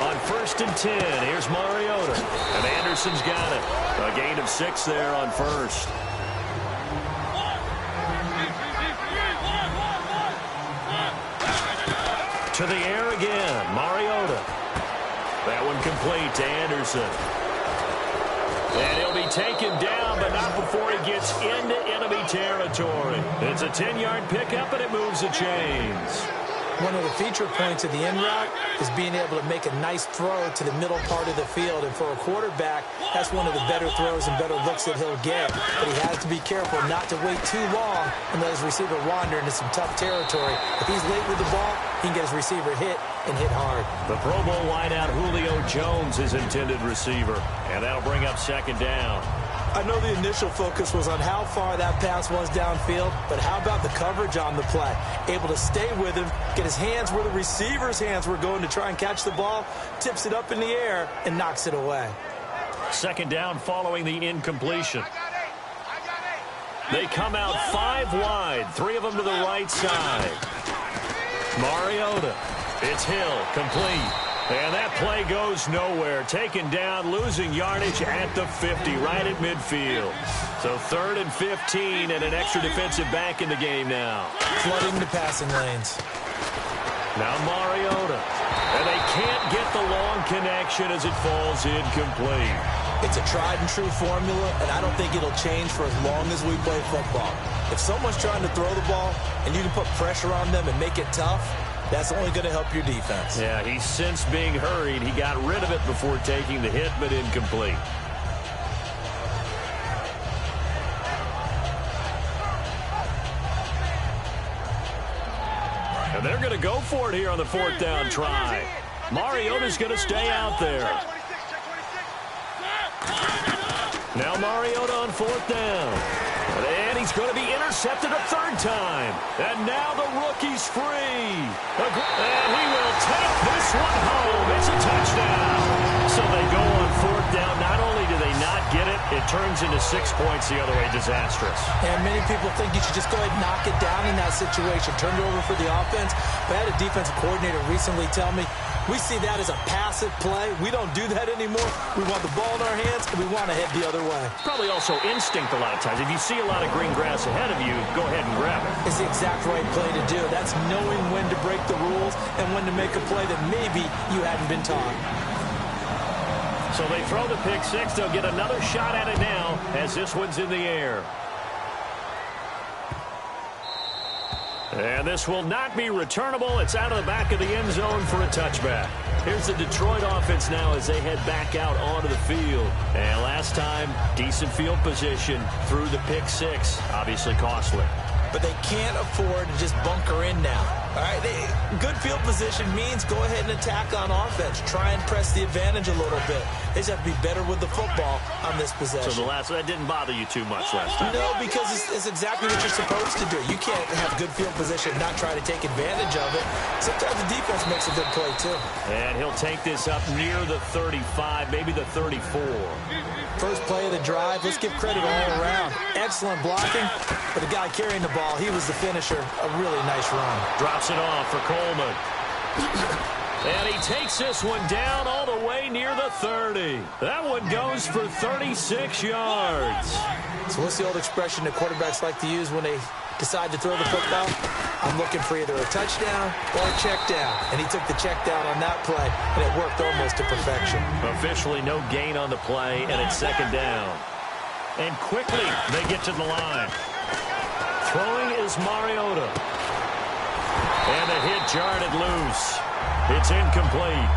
On 1st and 10, here's Mariota. And Anderson's got it. A gain of 6 there on 1st. To the air again, Mariota. That one complete to Anderson. And he'll be taken down, but not before he gets into enemy territory. It's a 10-yard pickup, and it moves the chains. One of the feature points of the in route is being able to make a nice throw to the middle part of the field. And for a quarterback, that's one of the better throws and better looks that he'll get. But he has to be careful not to wait too long and let his receiver wander into some tough territory. If he's late with the ball, he can get his receiver hit and hit hard. The Pro Bowl wideout Julio Jones is intended receiver. And that'll bring up 2nd down. I know the initial focus was on how far that pass was downfield, but how about the coverage on the play? Able to stay with him, get his hands where the receiver's hands were going to try and catch the ball, tips it up in the air, and knocks it away. 2nd down following the incompletion. They come out 5 wide, 3 of them to the right side. Mariota. It's Hill, complete. And that play goes nowhere. Taken down, losing yardage at the 50, right at midfield. So 3rd and 15 and an extra defensive back in the game now. Flooding the passing lanes. Now Mariota. And they can't get the long connection as it falls incomplete. It's a tried and true formula, and I don't think it'll change for as long as we play football. If someone's trying to throw the ball and you can put pressure on them and make it tough, that's only going to help your defense. Yeah, he's since being hurried. He got rid of it before taking the hit, but incomplete. And they're going to go for it here on the 4th down try. Mariota's going to stay out there. Now Mariota on 4th down. And he's going to be intercepted a 3rd time. And now the rookie's free. And he will take this one home. It's a touchdown. So they go on 4th down. Not only do they not get it, it turns into 6 points the other way. Disastrous. And many people think you should just go ahead and knock it down in that situation. Turn it over for the offense. But I had a defensive coordinator recently tell me, we see that as a passive play. We don't do that anymore. We want the ball in our hands, and we want to head the other way. Probably also instinct a lot of times. If you see a lot of green grass ahead of you, go ahead and grab it. It's the exact right play to do. That's knowing when to break the rules and when to make a play that maybe you hadn't been taught. So they throw the pick 6. They'll get another shot at it now as this one's in the air. And this will not be returnable. It's out of the back of the end zone for a touchback. Here's the Detroit offense now as they head back out onto the field. And last time, decent field position through the pick 6. Obviously costly. But they can't afford to just bunker in now. All right, good field position means go ahead and attack on offense. Try and press the advantage a little bit. They just have to be better with the football on this possession. So that didn't bother you too much last time? No, because it's exactly what you're supposed to do. You can't have good field position and not try to take advantage of it. Sometimes the defense makes a good play, too. And he'll take this up near the 35, maybe the 34. First play of the drive. Let's give credit all around. Excellent blocking, but the guy carrying the ball, he was the finisher. A really nice run. Drops it off for Coleman. And he takes this one down all the way near the 30. That one goes for 36 yards. So what's the old expression that quarterbacks like to use when they decide to throw the football? I'm looking for either a touchdown or a check down. And he took the check down on that play, and it worked almost to perfection. Officially no gain on the play, and it's 2nd down. And quickly they get to the line. Throwing is Mariota. And the hit jarred it loose. It's incomplete.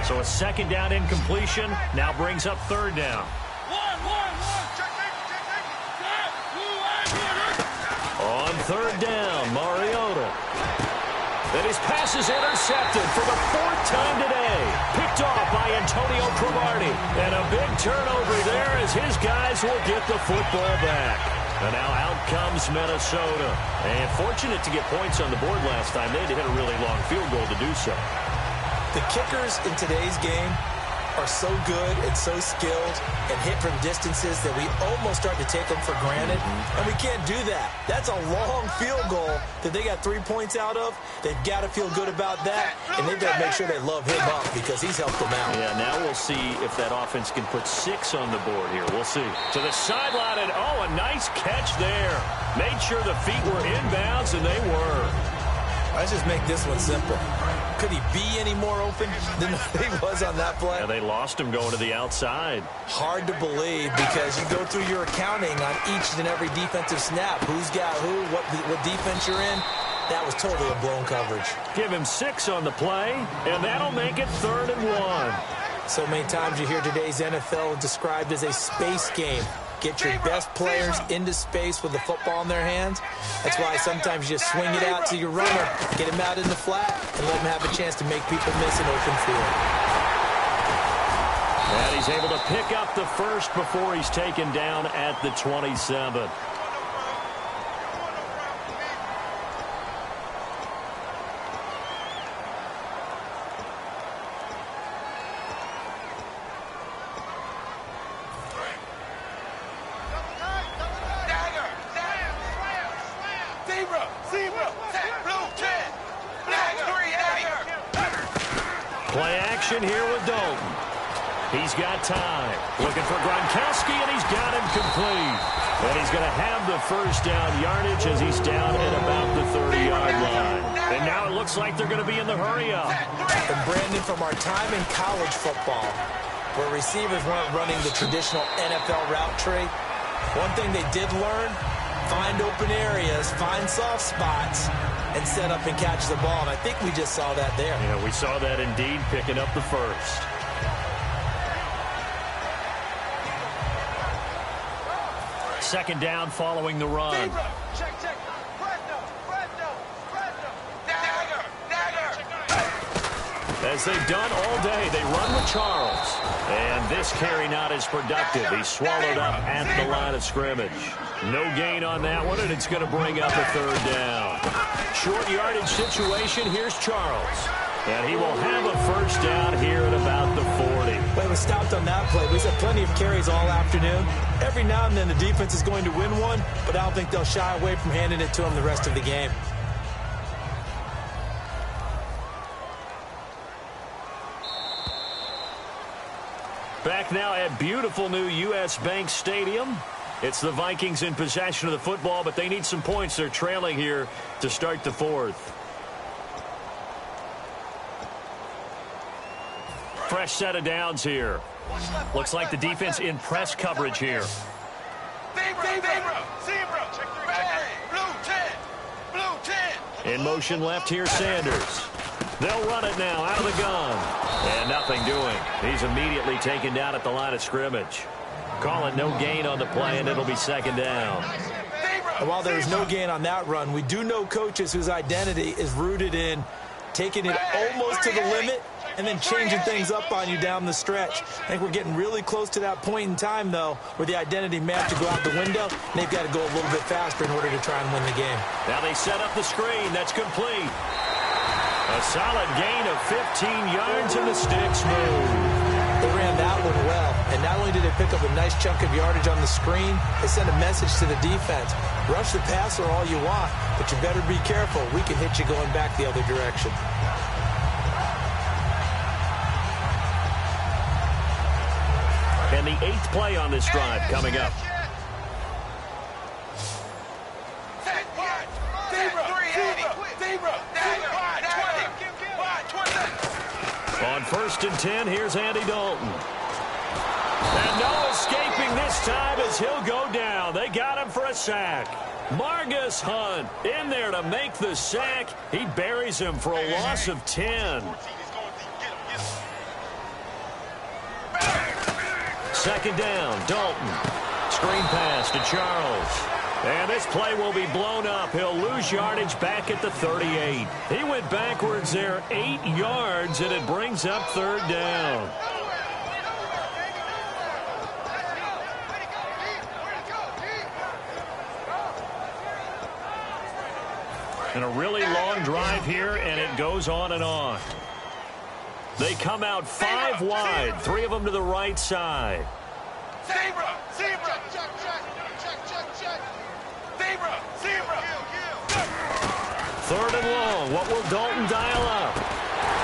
So a second down incompletion now brings up third down. On third down, Mariota. And his pass is intercepted for the fourth time today. Picked off by Antonio Cromartie. And a big turnover there as his guys will get the football back. And now out comes Minnesota. And fortunate to get points on the board last time. They had to hit a really long field goal to do so. The kickers in today's game are so good and so skilled and hit from distances that we almost start to take them for granted. And we can't do that. That's a long field goal that they got 3 points out of. They've got to feel good about that, and they've got to make sure they love him up because he's helped them out. Yeah, now we'll see if that offense can put 6 on the board here. We'll see. To the sideline, and oh, a nice catch there. Made sure the feet were inbounds, and they were. Let's just make this one simple. Could he be any more open than he was on that play? Yeah, they lost him going to the outside. Hard to believe because you go through your accounting on each and every defensive snap. Who's got who, what defense you're in. That was totally a blown coverage. Give him 6 on the play, and that'll make it 3rd and 1. So many times you hear today's NFL described as a space game. Get your best players into space with the football in their hands. That's why sometimes you just swing it out to your runner, get him out in the flat, and let him have a chance to make people miss an open field. And he's able to pick up the first before he's taken down at the 27. Play action here with Dalton. He's got time. Looking for Gronkowski, and he's got him complete. And he's going to have the first down yardage as he's down at about the 30-yard line. And now it looks like they're going to be in the hurry-up. And Brandon, from our time in college football, where receivers weren't running the traditional NFL route tree, one thing they did learn, find open areas, find soft spots, and set up and catch the ball. And I think we just saw that there. Yeah, we saw that indeed, picking up the first. Second down following the run. As they've done all day, they run with Charles. And this carry not as productive. He's swallowed up at the line of scrimmage. No gain on that one, and it's going to bring up a third down. Short yardage situation. Here's Charles. And he will have a first down here at about the 40. Well, he was stopped on that play. We've had plenty of carries all afternoon. Every now and then the defense is going to win one, but I don't think they'll shy away from handing it to him the rest of the game. Back now at beautiful new U.S. Bank Stadium. It's the Vikings in possession of the football, but they need some points. They're trailing here to start the fourth. Fresh set of downs here. Looks like the defense in press coverage here. In motion left here, Sanders. They'll run it now out of the gun. And nothing doing. He's immediately taken down at the line of scrimmage. Call it no gain on the play, and it'll be second down. And while there is no gain on that run, we do know coaches whose identity is rooted in taking it almost to the limit and then changing things up on you down the stretch. I think we're getting really close to that point in time, though, where the identity may have to go out the window, and they've got to go a little bit faster in order to try and win the game. Now they set up the screen. That's complete. A solid gain of 15 yards, and the sticks move. They ran that one well, and not only did they pick up a nice chunk of yardage on the screen, they sent a message to the defense. Rush the passer all you want, but you better be careful. We can hit you going back the other direction. And the 8th play on this drive coming up. On 1st and 10, here's Andy Dalton. And no escaping this time as he'll go down. They got him for a sack. Margus Hunt in there to make the sack. He buries him for a loss of 10. Second down, Dalton. Screen pass to Charles. And this play will be blown up. He'll lose yardage back at the 38. He went backwards there 8 yards, and it brings up third down. And a really long drive here, and it goes on and on. They come out 5 wide, 3 of them to the right side. Zebra! Zebra! Check. Zebra! Zebra! Third and long. What will Dalton dial up?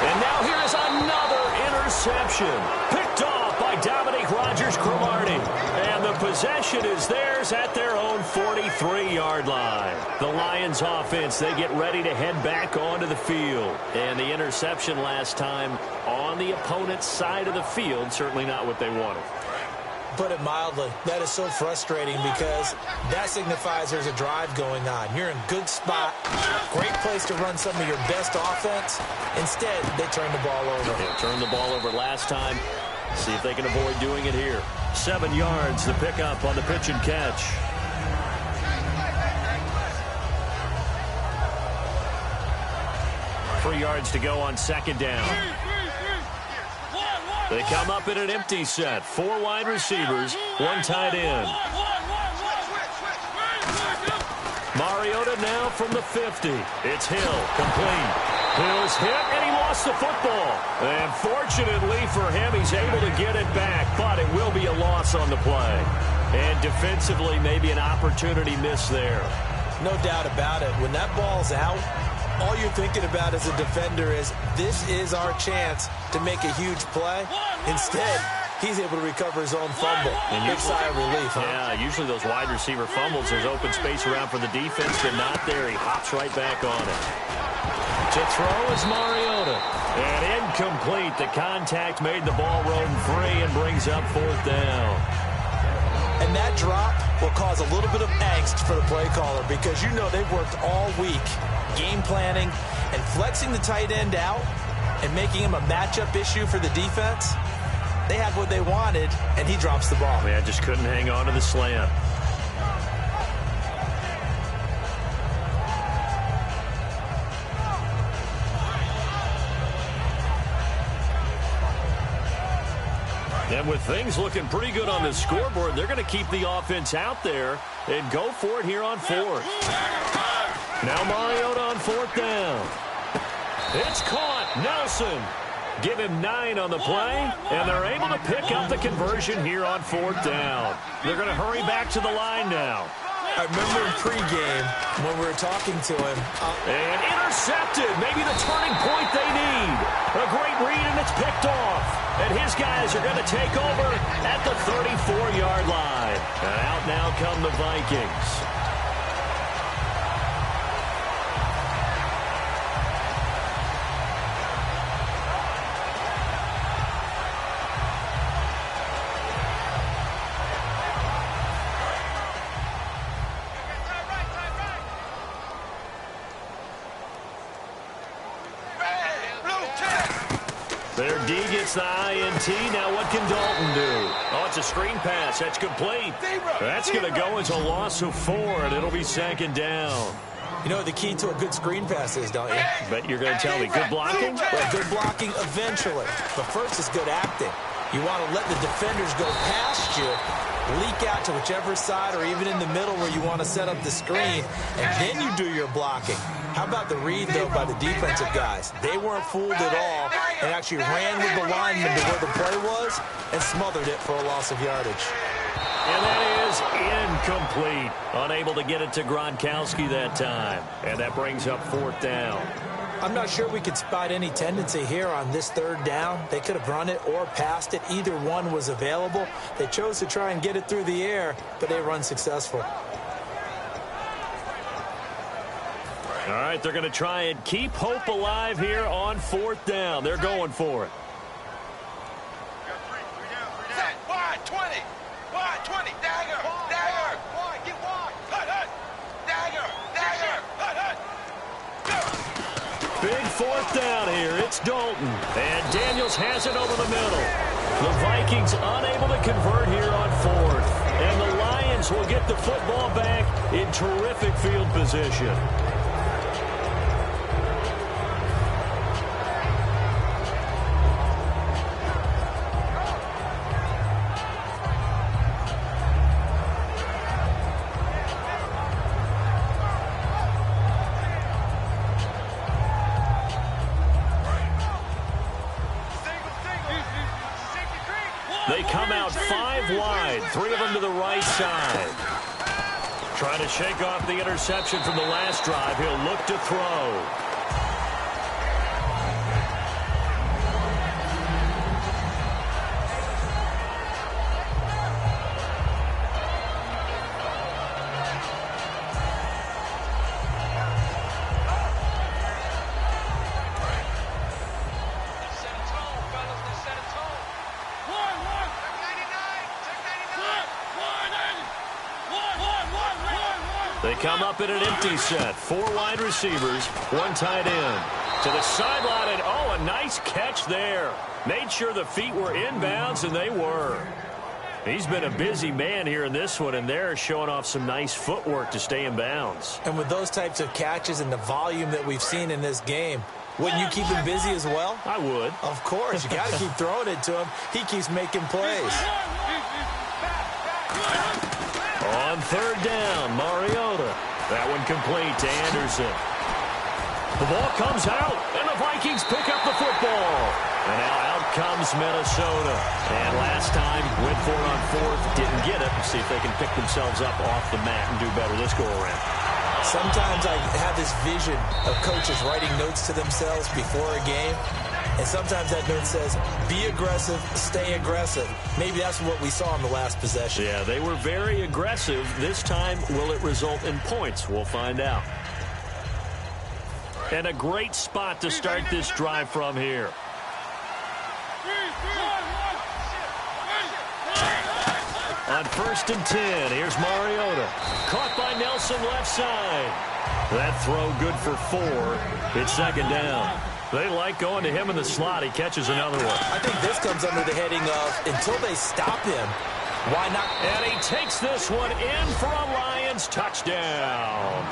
And now here's another interception. Picked off by Dominique Rodgers-Cromartie. And the possession is theirs at their own 43-yard line. The Lions offense, they get ready to head back onto the field. And the interception last time on the opponent's side of the field, certainly not what they wanted. Put it mildly, that is so frustrating because that signifies there's a drive going on. You're in a good spot, great place to run some of your best offense. Instead, they turn the ball over. They turned the ball over last time. See if they can avoid doing it here. 7 yards the pickup on the pitch and catch. Three yards to go on second down. They come up in an empty set. 4 wide receivers, 1 tight end. Mariota now from the 50. It's Hill, complete. Hill's hit, and he lost the football. And fortunately for him, he's able to get it back, but it will be a loss on the play. And defensively, maybe an opportunity missed there. No doubt about it. When that ball's out, all you're thinking about as a defender is, this is our chance to make a huge play. Instead, he's able to recover his own fumble. And big sigh of relief, huh? Yeah, usually those wide receiver fumbles, there's open space around for the defense. They're not there. He hops right back on it. To throw is Mariota. And incomplete. The contact made the ball roam free and brings up fourth down. And that drop will cause a little bit of angst for the play caller because you know they've worked all week game planning and flexing the tight end out and making him a matchup issue for the defense. They had what they wanted, and he drops the ball. Yeah, just couldn't hang on to the slant. And with things looking pretty good on the scoreboard, they're going to keep the offense out there and go for it here on fourth. Now Mariota on fourth down. It's caught. Nelson. Give him 9 on the play, and they're able to pick up the conversion here on fourth down. They're going to hurry back to the line now. I remember in pregame when we were talking to him. And intercepted. Maybe the turning point they need. A great read, and it's picked off. And his guys are going to take over at the 34-yard line. And out now come the Vikings. Their D gets the INT. Now what can Dalton do? Oh, it's a screen pass. That's complete. That's going to go as a loss of 4, and it'll be second down. You know what the key to a good screen pass is, don't you? Bet you're going to tell me. Good blocking? Well, good blocking eventually. But first is good acting. You want to let the defenders go past you, leak out to whichever side or even in the middle where you want to set up the screen, and then you do your blocking. How about the read, though, by the defensive guys? They weren't fooled at all and actually ran with the lineman to where the play was and smothered it for a loss of yardage. And that is incomplete. Unable to get it to Gronkowski that time. And that brings up fourth down. I'm not sure we could spot any tendency here on this third down. They could have run it or passed it. Either one was available. They chose to try and get it through the air, but they run successful. All right, they're going to try and keep hope alive here on fourth down. They're going for it. Set, wide, 20. Wide, 20. Dagger. Dagger. Wide, get wide. Hut, hut. Dagger. Dagger. Hut, hut. Big fourth down here. It's Dalton. And Daniels has it over the middle. The Vikings unable to convert here on fourth. And the Lions will get the football back in terrific field position. They come out 5 wide, 3 of them to the right side. Trying to shake off the interception from the last drive. He'll look to throw. They come up in an empty set. 4 wide receivers, 1 tight end. To the sideline, and oh, a nice catch there. Made sure the feet were inbounds, and they were. He's been a busy man here in this one, and they're showing off some nice footwork to stay in bounds. And with those types of catches and the volume that we've seen in this game, wouldn't you keep him busy as well? I would. Of course. You got to keep throwing it to him. He keeps making plays. On third down, Mariota. That one complete to Anderson. The ball comes out, and the Vikings pick up the football. And now out comes Minnesota. And last time, went for it on fourth, didn't get it. See if they can pick themselves up off the mat and do better this go-around. Sometimes I have this vision of coaches writing notes to themselves before a game. And sometimes that note says, be aggressive, stay aggressive. Maybe that's what we saw in the last possession. Yeah, they were very aggressive. This time, will it result in points? We'll find out. And a great spot to start this drive from here. On 1st and 10, here's Mariota. Caught by Nelson left side. That throw good for 4. It's 2nd down. They like going to him in the slot. He catches another one. I think this comes under the heading of, until they stop him, why not? And he takes this one in for a Lions touchdown.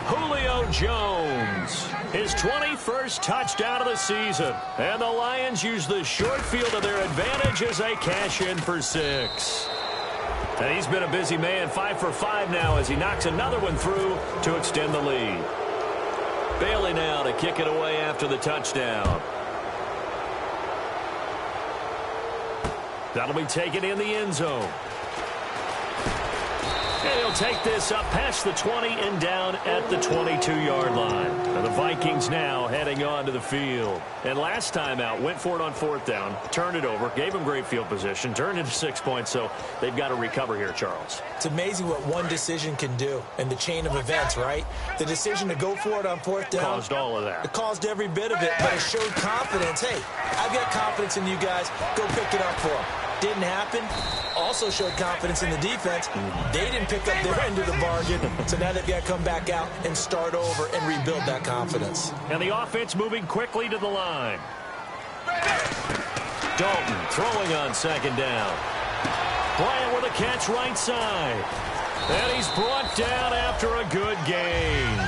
Julio Jones, his 21st touchdown of the season. And the Lions use the short field to their advantage as they cash in for 6. And he's been a busy man, 5 for 5 now as he knocks another one through to extend the lead. Bailey now to kick it away after the touchdown. That'll be taken in the end zone. And he'll take this up past the 20 and down at the 22-yard line. And the Vikings now heading onto the field. And last time out, went for it on 4th down, turned it over, gave them great field position, turned into 6 points, so they've got to recover here, Charles. It's amazing what one decision can do in the chain of events, right? The decision to go for it on 4th down. Caused all of that. It caused every bit of it, but it showed confidence. Hey, I've got confidence in you guys. Go pick it up for them. Didn't happen. Also showed confidence in the defense. They didn't pick up their end of the bargain, so now they've got to come back out and start over and rebuild that confidence. And the offense moving quickly to the line. Dalton throwing on 2nd down. Bryant with a catch right side. And he's brought down after a good gain.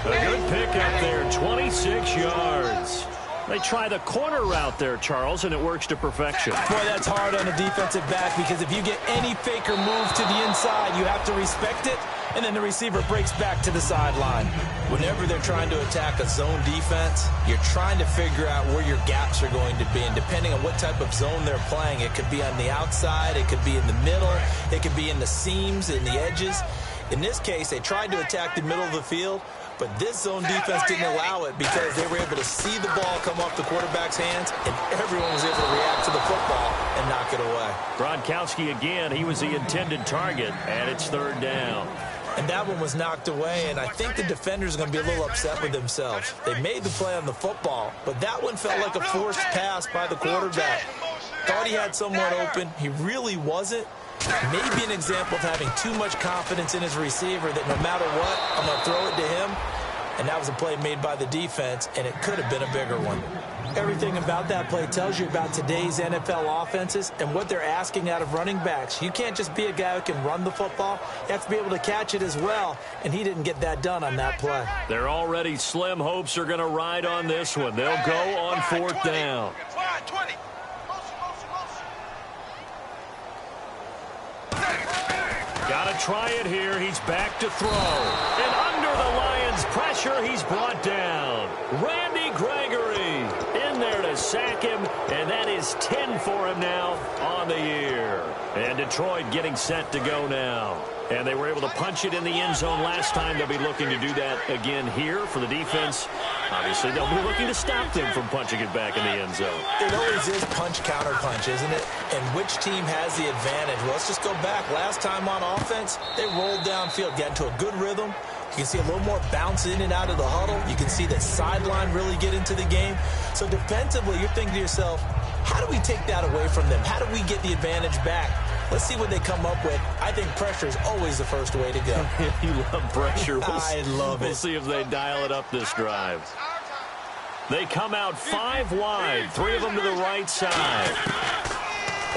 A good pickup there, 26 yards. They try the corner route there, Charles, and it works to perfection. Boy, that's hard on a defensive back because if you get any fake or move to the inside, you have to respect it, and then the receiver breaks back to the sideline. Whenever they're trying to attack a zone defense, you're trying to figure out where your gaps are going to be, and depending on what type of zone they're playing, it could be on the outside, it could be in the middle, it could be in the seams, in the edges. In this case, they tried to attack the middle of the field, but this zone defense didn't allow it because they were able to see the ball come off the quarterback's hands, and everyone was able to react to the football and knock it away. Gronkowski again, he was the intended target, and it's 3rd down. And that one was knocked away, and I think the defenders are going to be a little upset with themselves. They made the play on the football, but that one felt like a forced pass by the quarterback. Thought he had someone open. He really wasn't. Maybe an example of having too much confidence in his receiver that no matter what, I'm going to throw it to him. and that was a play made by the defense, and it could have been a bigger one. Everything about that play tells you about today's NFL offenses and what they're asking out of running backs. You can't just be a guy who can run the football. You have to be able to catch it as well, and he didn't get that done on that play. Their already slim hopes are going to ride on this one. They'll go on fourth down. Got to try it here. He's back to throw. And under the Lions' pressure, he's brought down. Randy Gregory in there to sack him, and that is 10 for him now on the year. And Detroit getting set to go now. And they were able to punch it in the end zone last time. They'll be looking to do that again here for the defense. Obviously, they'll be looking to stop them from punching it back in the end zone. It always is punch-counter-punch, isn't it? And which team has the advantage? Well, let's just go back. Last time on offense, they rolled downfield, got into a good rhythm. You can see a little more bounce in and out of the huddle. You can see the sideline really get into the game. So defensively, you're thinking to yourself, how do we take that away from them? How do we get the advantage back? Let's see what they come up with. I think pressure is always the first way to go. You love pressure. I love it. We'll see if they dial it up this drive. They come out 5 wide, 3 of them to the right side.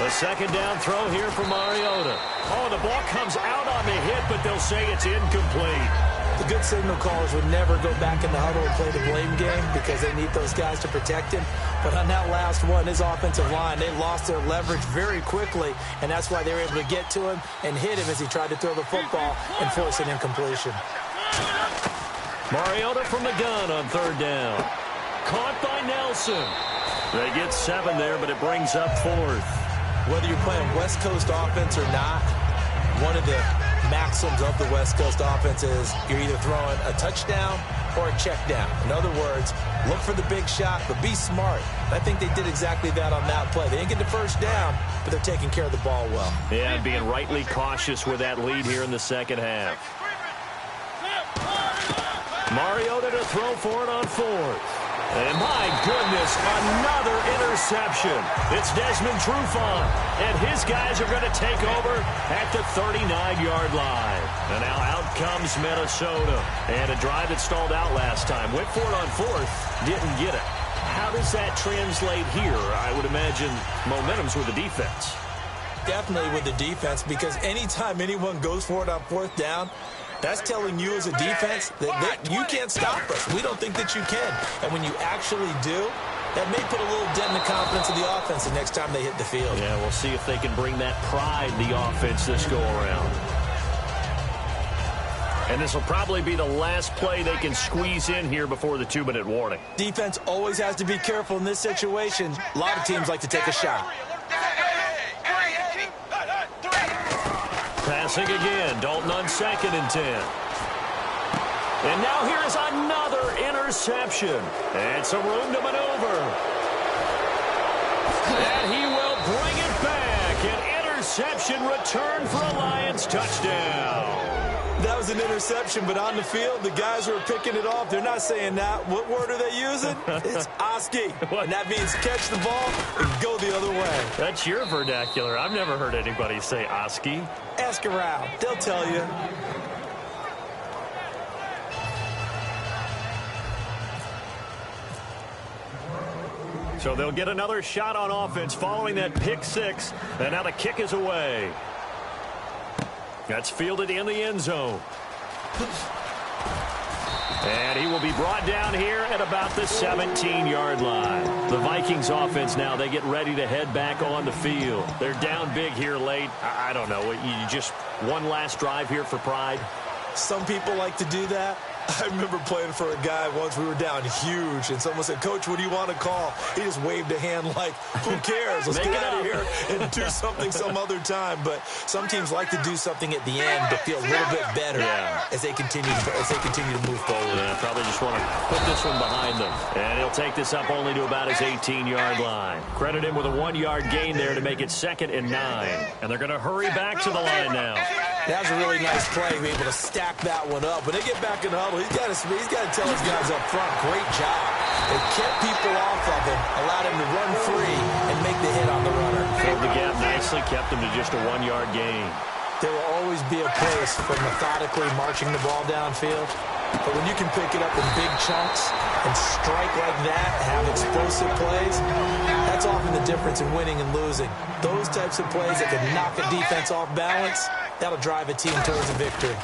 A second down throw here for Mariota. Oh, the ball comes out on the hit, but they'll say it's incomplete. The good signal callers would never go back in the huddle and play the blame game because they need those guys to protect him. But on that last one, his offensive line, they lost their leverage very quickly, and that's why they were able to get to him and hit him as he tried to throw the football and force an incompletion. Mariota from the gun on third down. Caught by Nelson. They get 7 there, but it brings up fourth. Whether you're playing West Coast offense or not, one of the maxims of the West Coast offense is you're either throwing a touchdown or a check down. In other words, look for the big shot, but be smart. I think they did exactly that on that play. They didn't get the first down, but they're taking care of the ball well. Yeah, and being rightly cautious with that lead here in the second half. Mariota to throw for it on fourth. And my goodness, another interception. It's Desmond Trufant, and his guys are going to take over at the 39-yard line. And now out comes Minnesota. And a drive that stalled out last time. Went for it on fourth, didn't get it. How does that translate here? I would imagine momentum's with the defense. Definitely with the defense, because anytime anyone goes for it on fourth down, that's telling you as a defense that you can't stop us. We don't think that you can. And when you actually do, that may put a little dent in the confidence of the offense the next time they hit the field. Yeah, we'll see if they can bring that pride in the offense this go-around. And this will probably be the last play they can squeeze in here before the 2-minute warning. Defense always has to be careful in this situation. A lot of teams like to take a shot. Passing again, Dalton on 2nd and 10. And now here is another interception. And some room to maneuver. And he will bring it back. An interception return for a Lions touchdown. That was an interception, but on the field, the guys who are picking it off, they're not saying that. What word are they using? It's Oski. And that means catch the ball and go the other way. That's your vernacular. I've never heard anybody say Oski. Ask around. They'll tell you. So they'll get another shot on offense following that pick six. And now the kick is away. That's fielded in the end zone. And he will be brought down here at about the 17-yard line. The Vikings offense now, they get ready to head back on the field. They're down big here late. I don't know. You just one last drive here for pride. Some people like to do that. I remember playing for a guy once. We were down huge, and someone said, "Coach, what do you want to call?" He just waved a hand like, "Who cares? Let's get out of here and do something some other time." But some teams like to do something at the end to feel a little bit better as they continue to move forward. Yeah, probably just want to put this one behind them. And he'll take this up only to about his 18-yard line. Credit him with a 1-yard gain there to make it 2nd and 9. And they're going to hurry back to the line now. That was a really nice play, being able to stack that one up. When they get back in the huddle, he's got to tell his guys up front, great job. They kept people off of him, allowed him to run free and make the hit on the runner. Filled the gap nicely, kept him to just a 1-yard gain. There will always be a place for methodically marching the ball downfield, But when you can pick it up in big chunks and strike like that, have explosive plays, that's often the difference in winning and losing. Those types of plays that can knock a defense off balance, that'll drive a team towards a victory.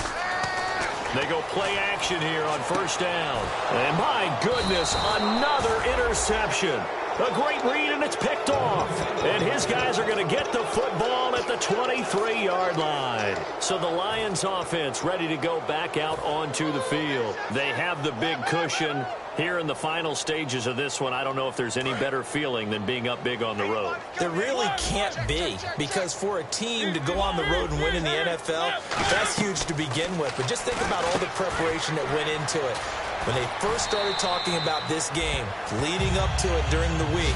They go play action here on first down. And my goodness, another interception. A great read, and it's picked off. And his guys are going to get the football at the 23-yard line. So the Lions offense ready to go back out onto the field. They have the big cushion here in the final stages of this one. I don't know if there's any better feeling than being up big on the road. There really can't be, because for a team to go on the road and win in the NFL, that's huge to begin with. But just think about all the preparation that went into it. When they first started talking about this game, leading up to it during the week,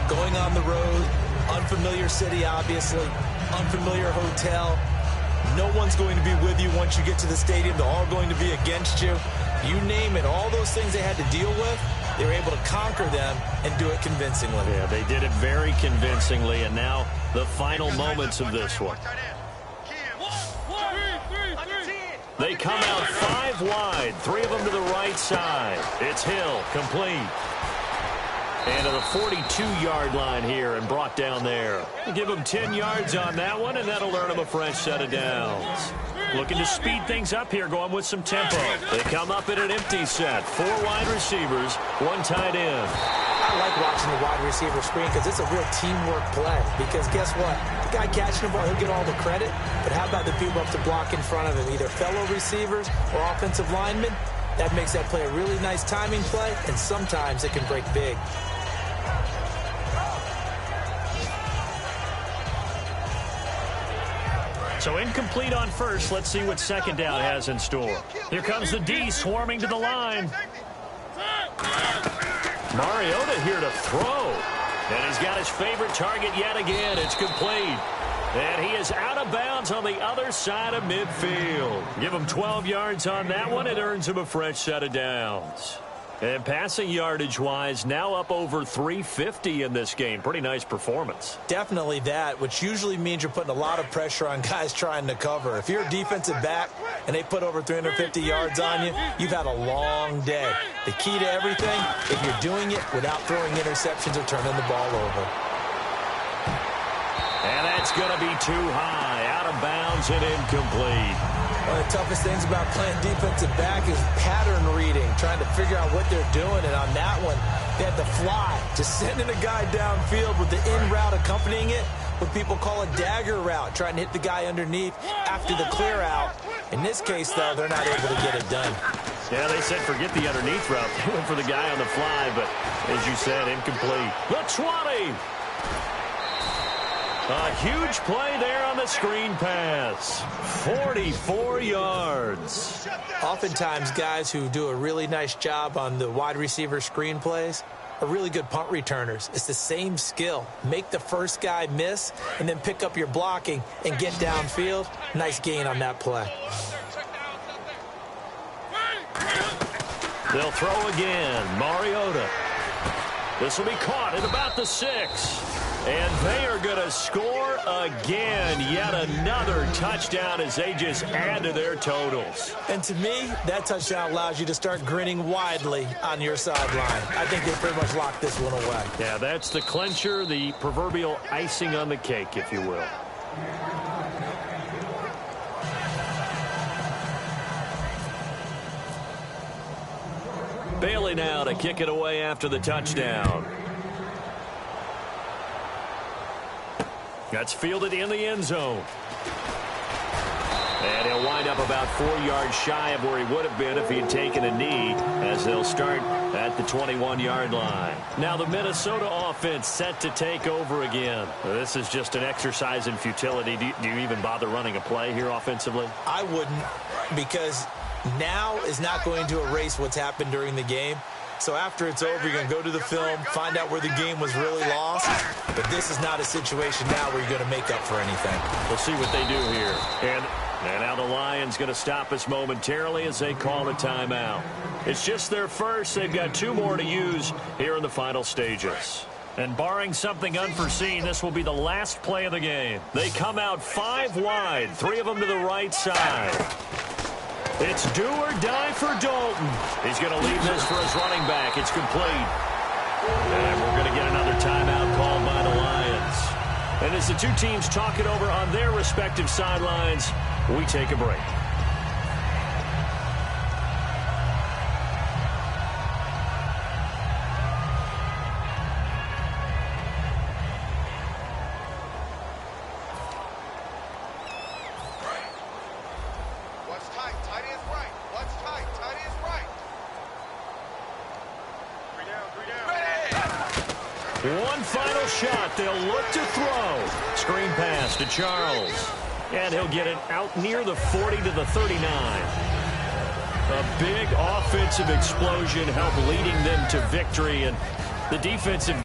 going on the road, unfamiliar city, obviously, unfamiliar hotel. No one's going to be with you once you get to the stadium. They're all going to be against you. You name it, all those things they had to deal with, they were able to conquer them and do it convincingly. Yeah, they did it very convincingly, and now the final moments of this one. They come out 5 wide, 3 of them to the right side. It's Hill, complete. And to the 42-yard line here and brought down there. Give him 10 yards on that one, and that'll earn him a fresh set of downs. Looking to speed things up here, going with some tempo. They come up in an empty set. 4 wide receivers, 1 tight end. I like watching the wide receiver screen because it's a real teamwork play. Because guess what? The guy catching the ball, he'll get all the credit. But how about the people up to block in front of him, either fellow receivers or offensive linemen? That makes that play a really nice timing play, and sometimes it can break big. So incomplete on first. Let's see what second down has in store. Here comes the D swarming to the line. Mariota here to throw. And he's got his favorite target yet again. It's complete. And he is out of bounds on the other side of midfield. Give him 12 yards on that one. It earns him a fresh set of downs. And passing yardage-wise, now up over 350 in this game. Pretty nice performance. Definitely that, which usually means you're putting a lot of pressure on guys trying to cover. If you're a defensive back and they put over 350 yards on you, you've had a long day. The key to everything, if you're doing it without throwing interceptions or turning the ball over. And that's going to be too high, out of bounds and incomplete. One of the toughest things about playing defensive back is pattern reading, trying to figure out what they're doing. And on that one, they had to fly, just sending a guy downfield with the in route accompanying it, what people call a dagger route, trying to hit the guy underneath after the clear out. In this case, though, they're not able to get it done. Yeah, they said forget the underneath route. They went for the guy on the fly, but as you said, incomplete. The 20. A huge play there on the screen pass. 44 yards. Oftentimes, guys who do a really nice job on the wide receiver screen plays are really good punt returners. It's the same skill. Make the first guy miss and then pick up your blocking and get downfield. Nice gain on that play. They'll throw again. Mariota. This will be caught at about the 6. And they are going to score again. Yet another touchdown as they just add to their totals. And to me, that touchdown allows you to start grinning widely on your sideline. I think they pretty much locked this one away. Yeah, that's the clincher, the proverbial icing on the cake, if you will. Bailey now to kick it away after the touchdown. That's fielded in the end zone. And he'll wind up about 4 yards shy of where he would have been if he had taken a knee, as they'll start at the 21-yard line. Now the Minnesota offense set to take over again. This is just an exercise in futility. Do you even bother running a play here offensively? I wouldn't, because now is not going to erase what's happened during the game. So after it's over, you're going to go to the film, find out where the game was really lost. But this is not a situation now where you're going to make up for anything. We'll see what they do here. And now the Lions going to stop us momentarily as they call a timeout. It's just their first. They've got 2 more to use here in the final stages. And barring something unforeseen, this will be the last play of the game. They come out 5 wide, 3 of them to the right side. It's do or die for Dalton. He's going to leave this for his running back. It's complete. And we're going to get another timeout called by the Lions. And as the two teams talk it over on their respective sidelines, we take a break. One final shot. They'll look to throw. Screen pass to Charles. And he'll get it out near the 40 to the 39. A big offensive explosion helped leading them to victory. And the defensive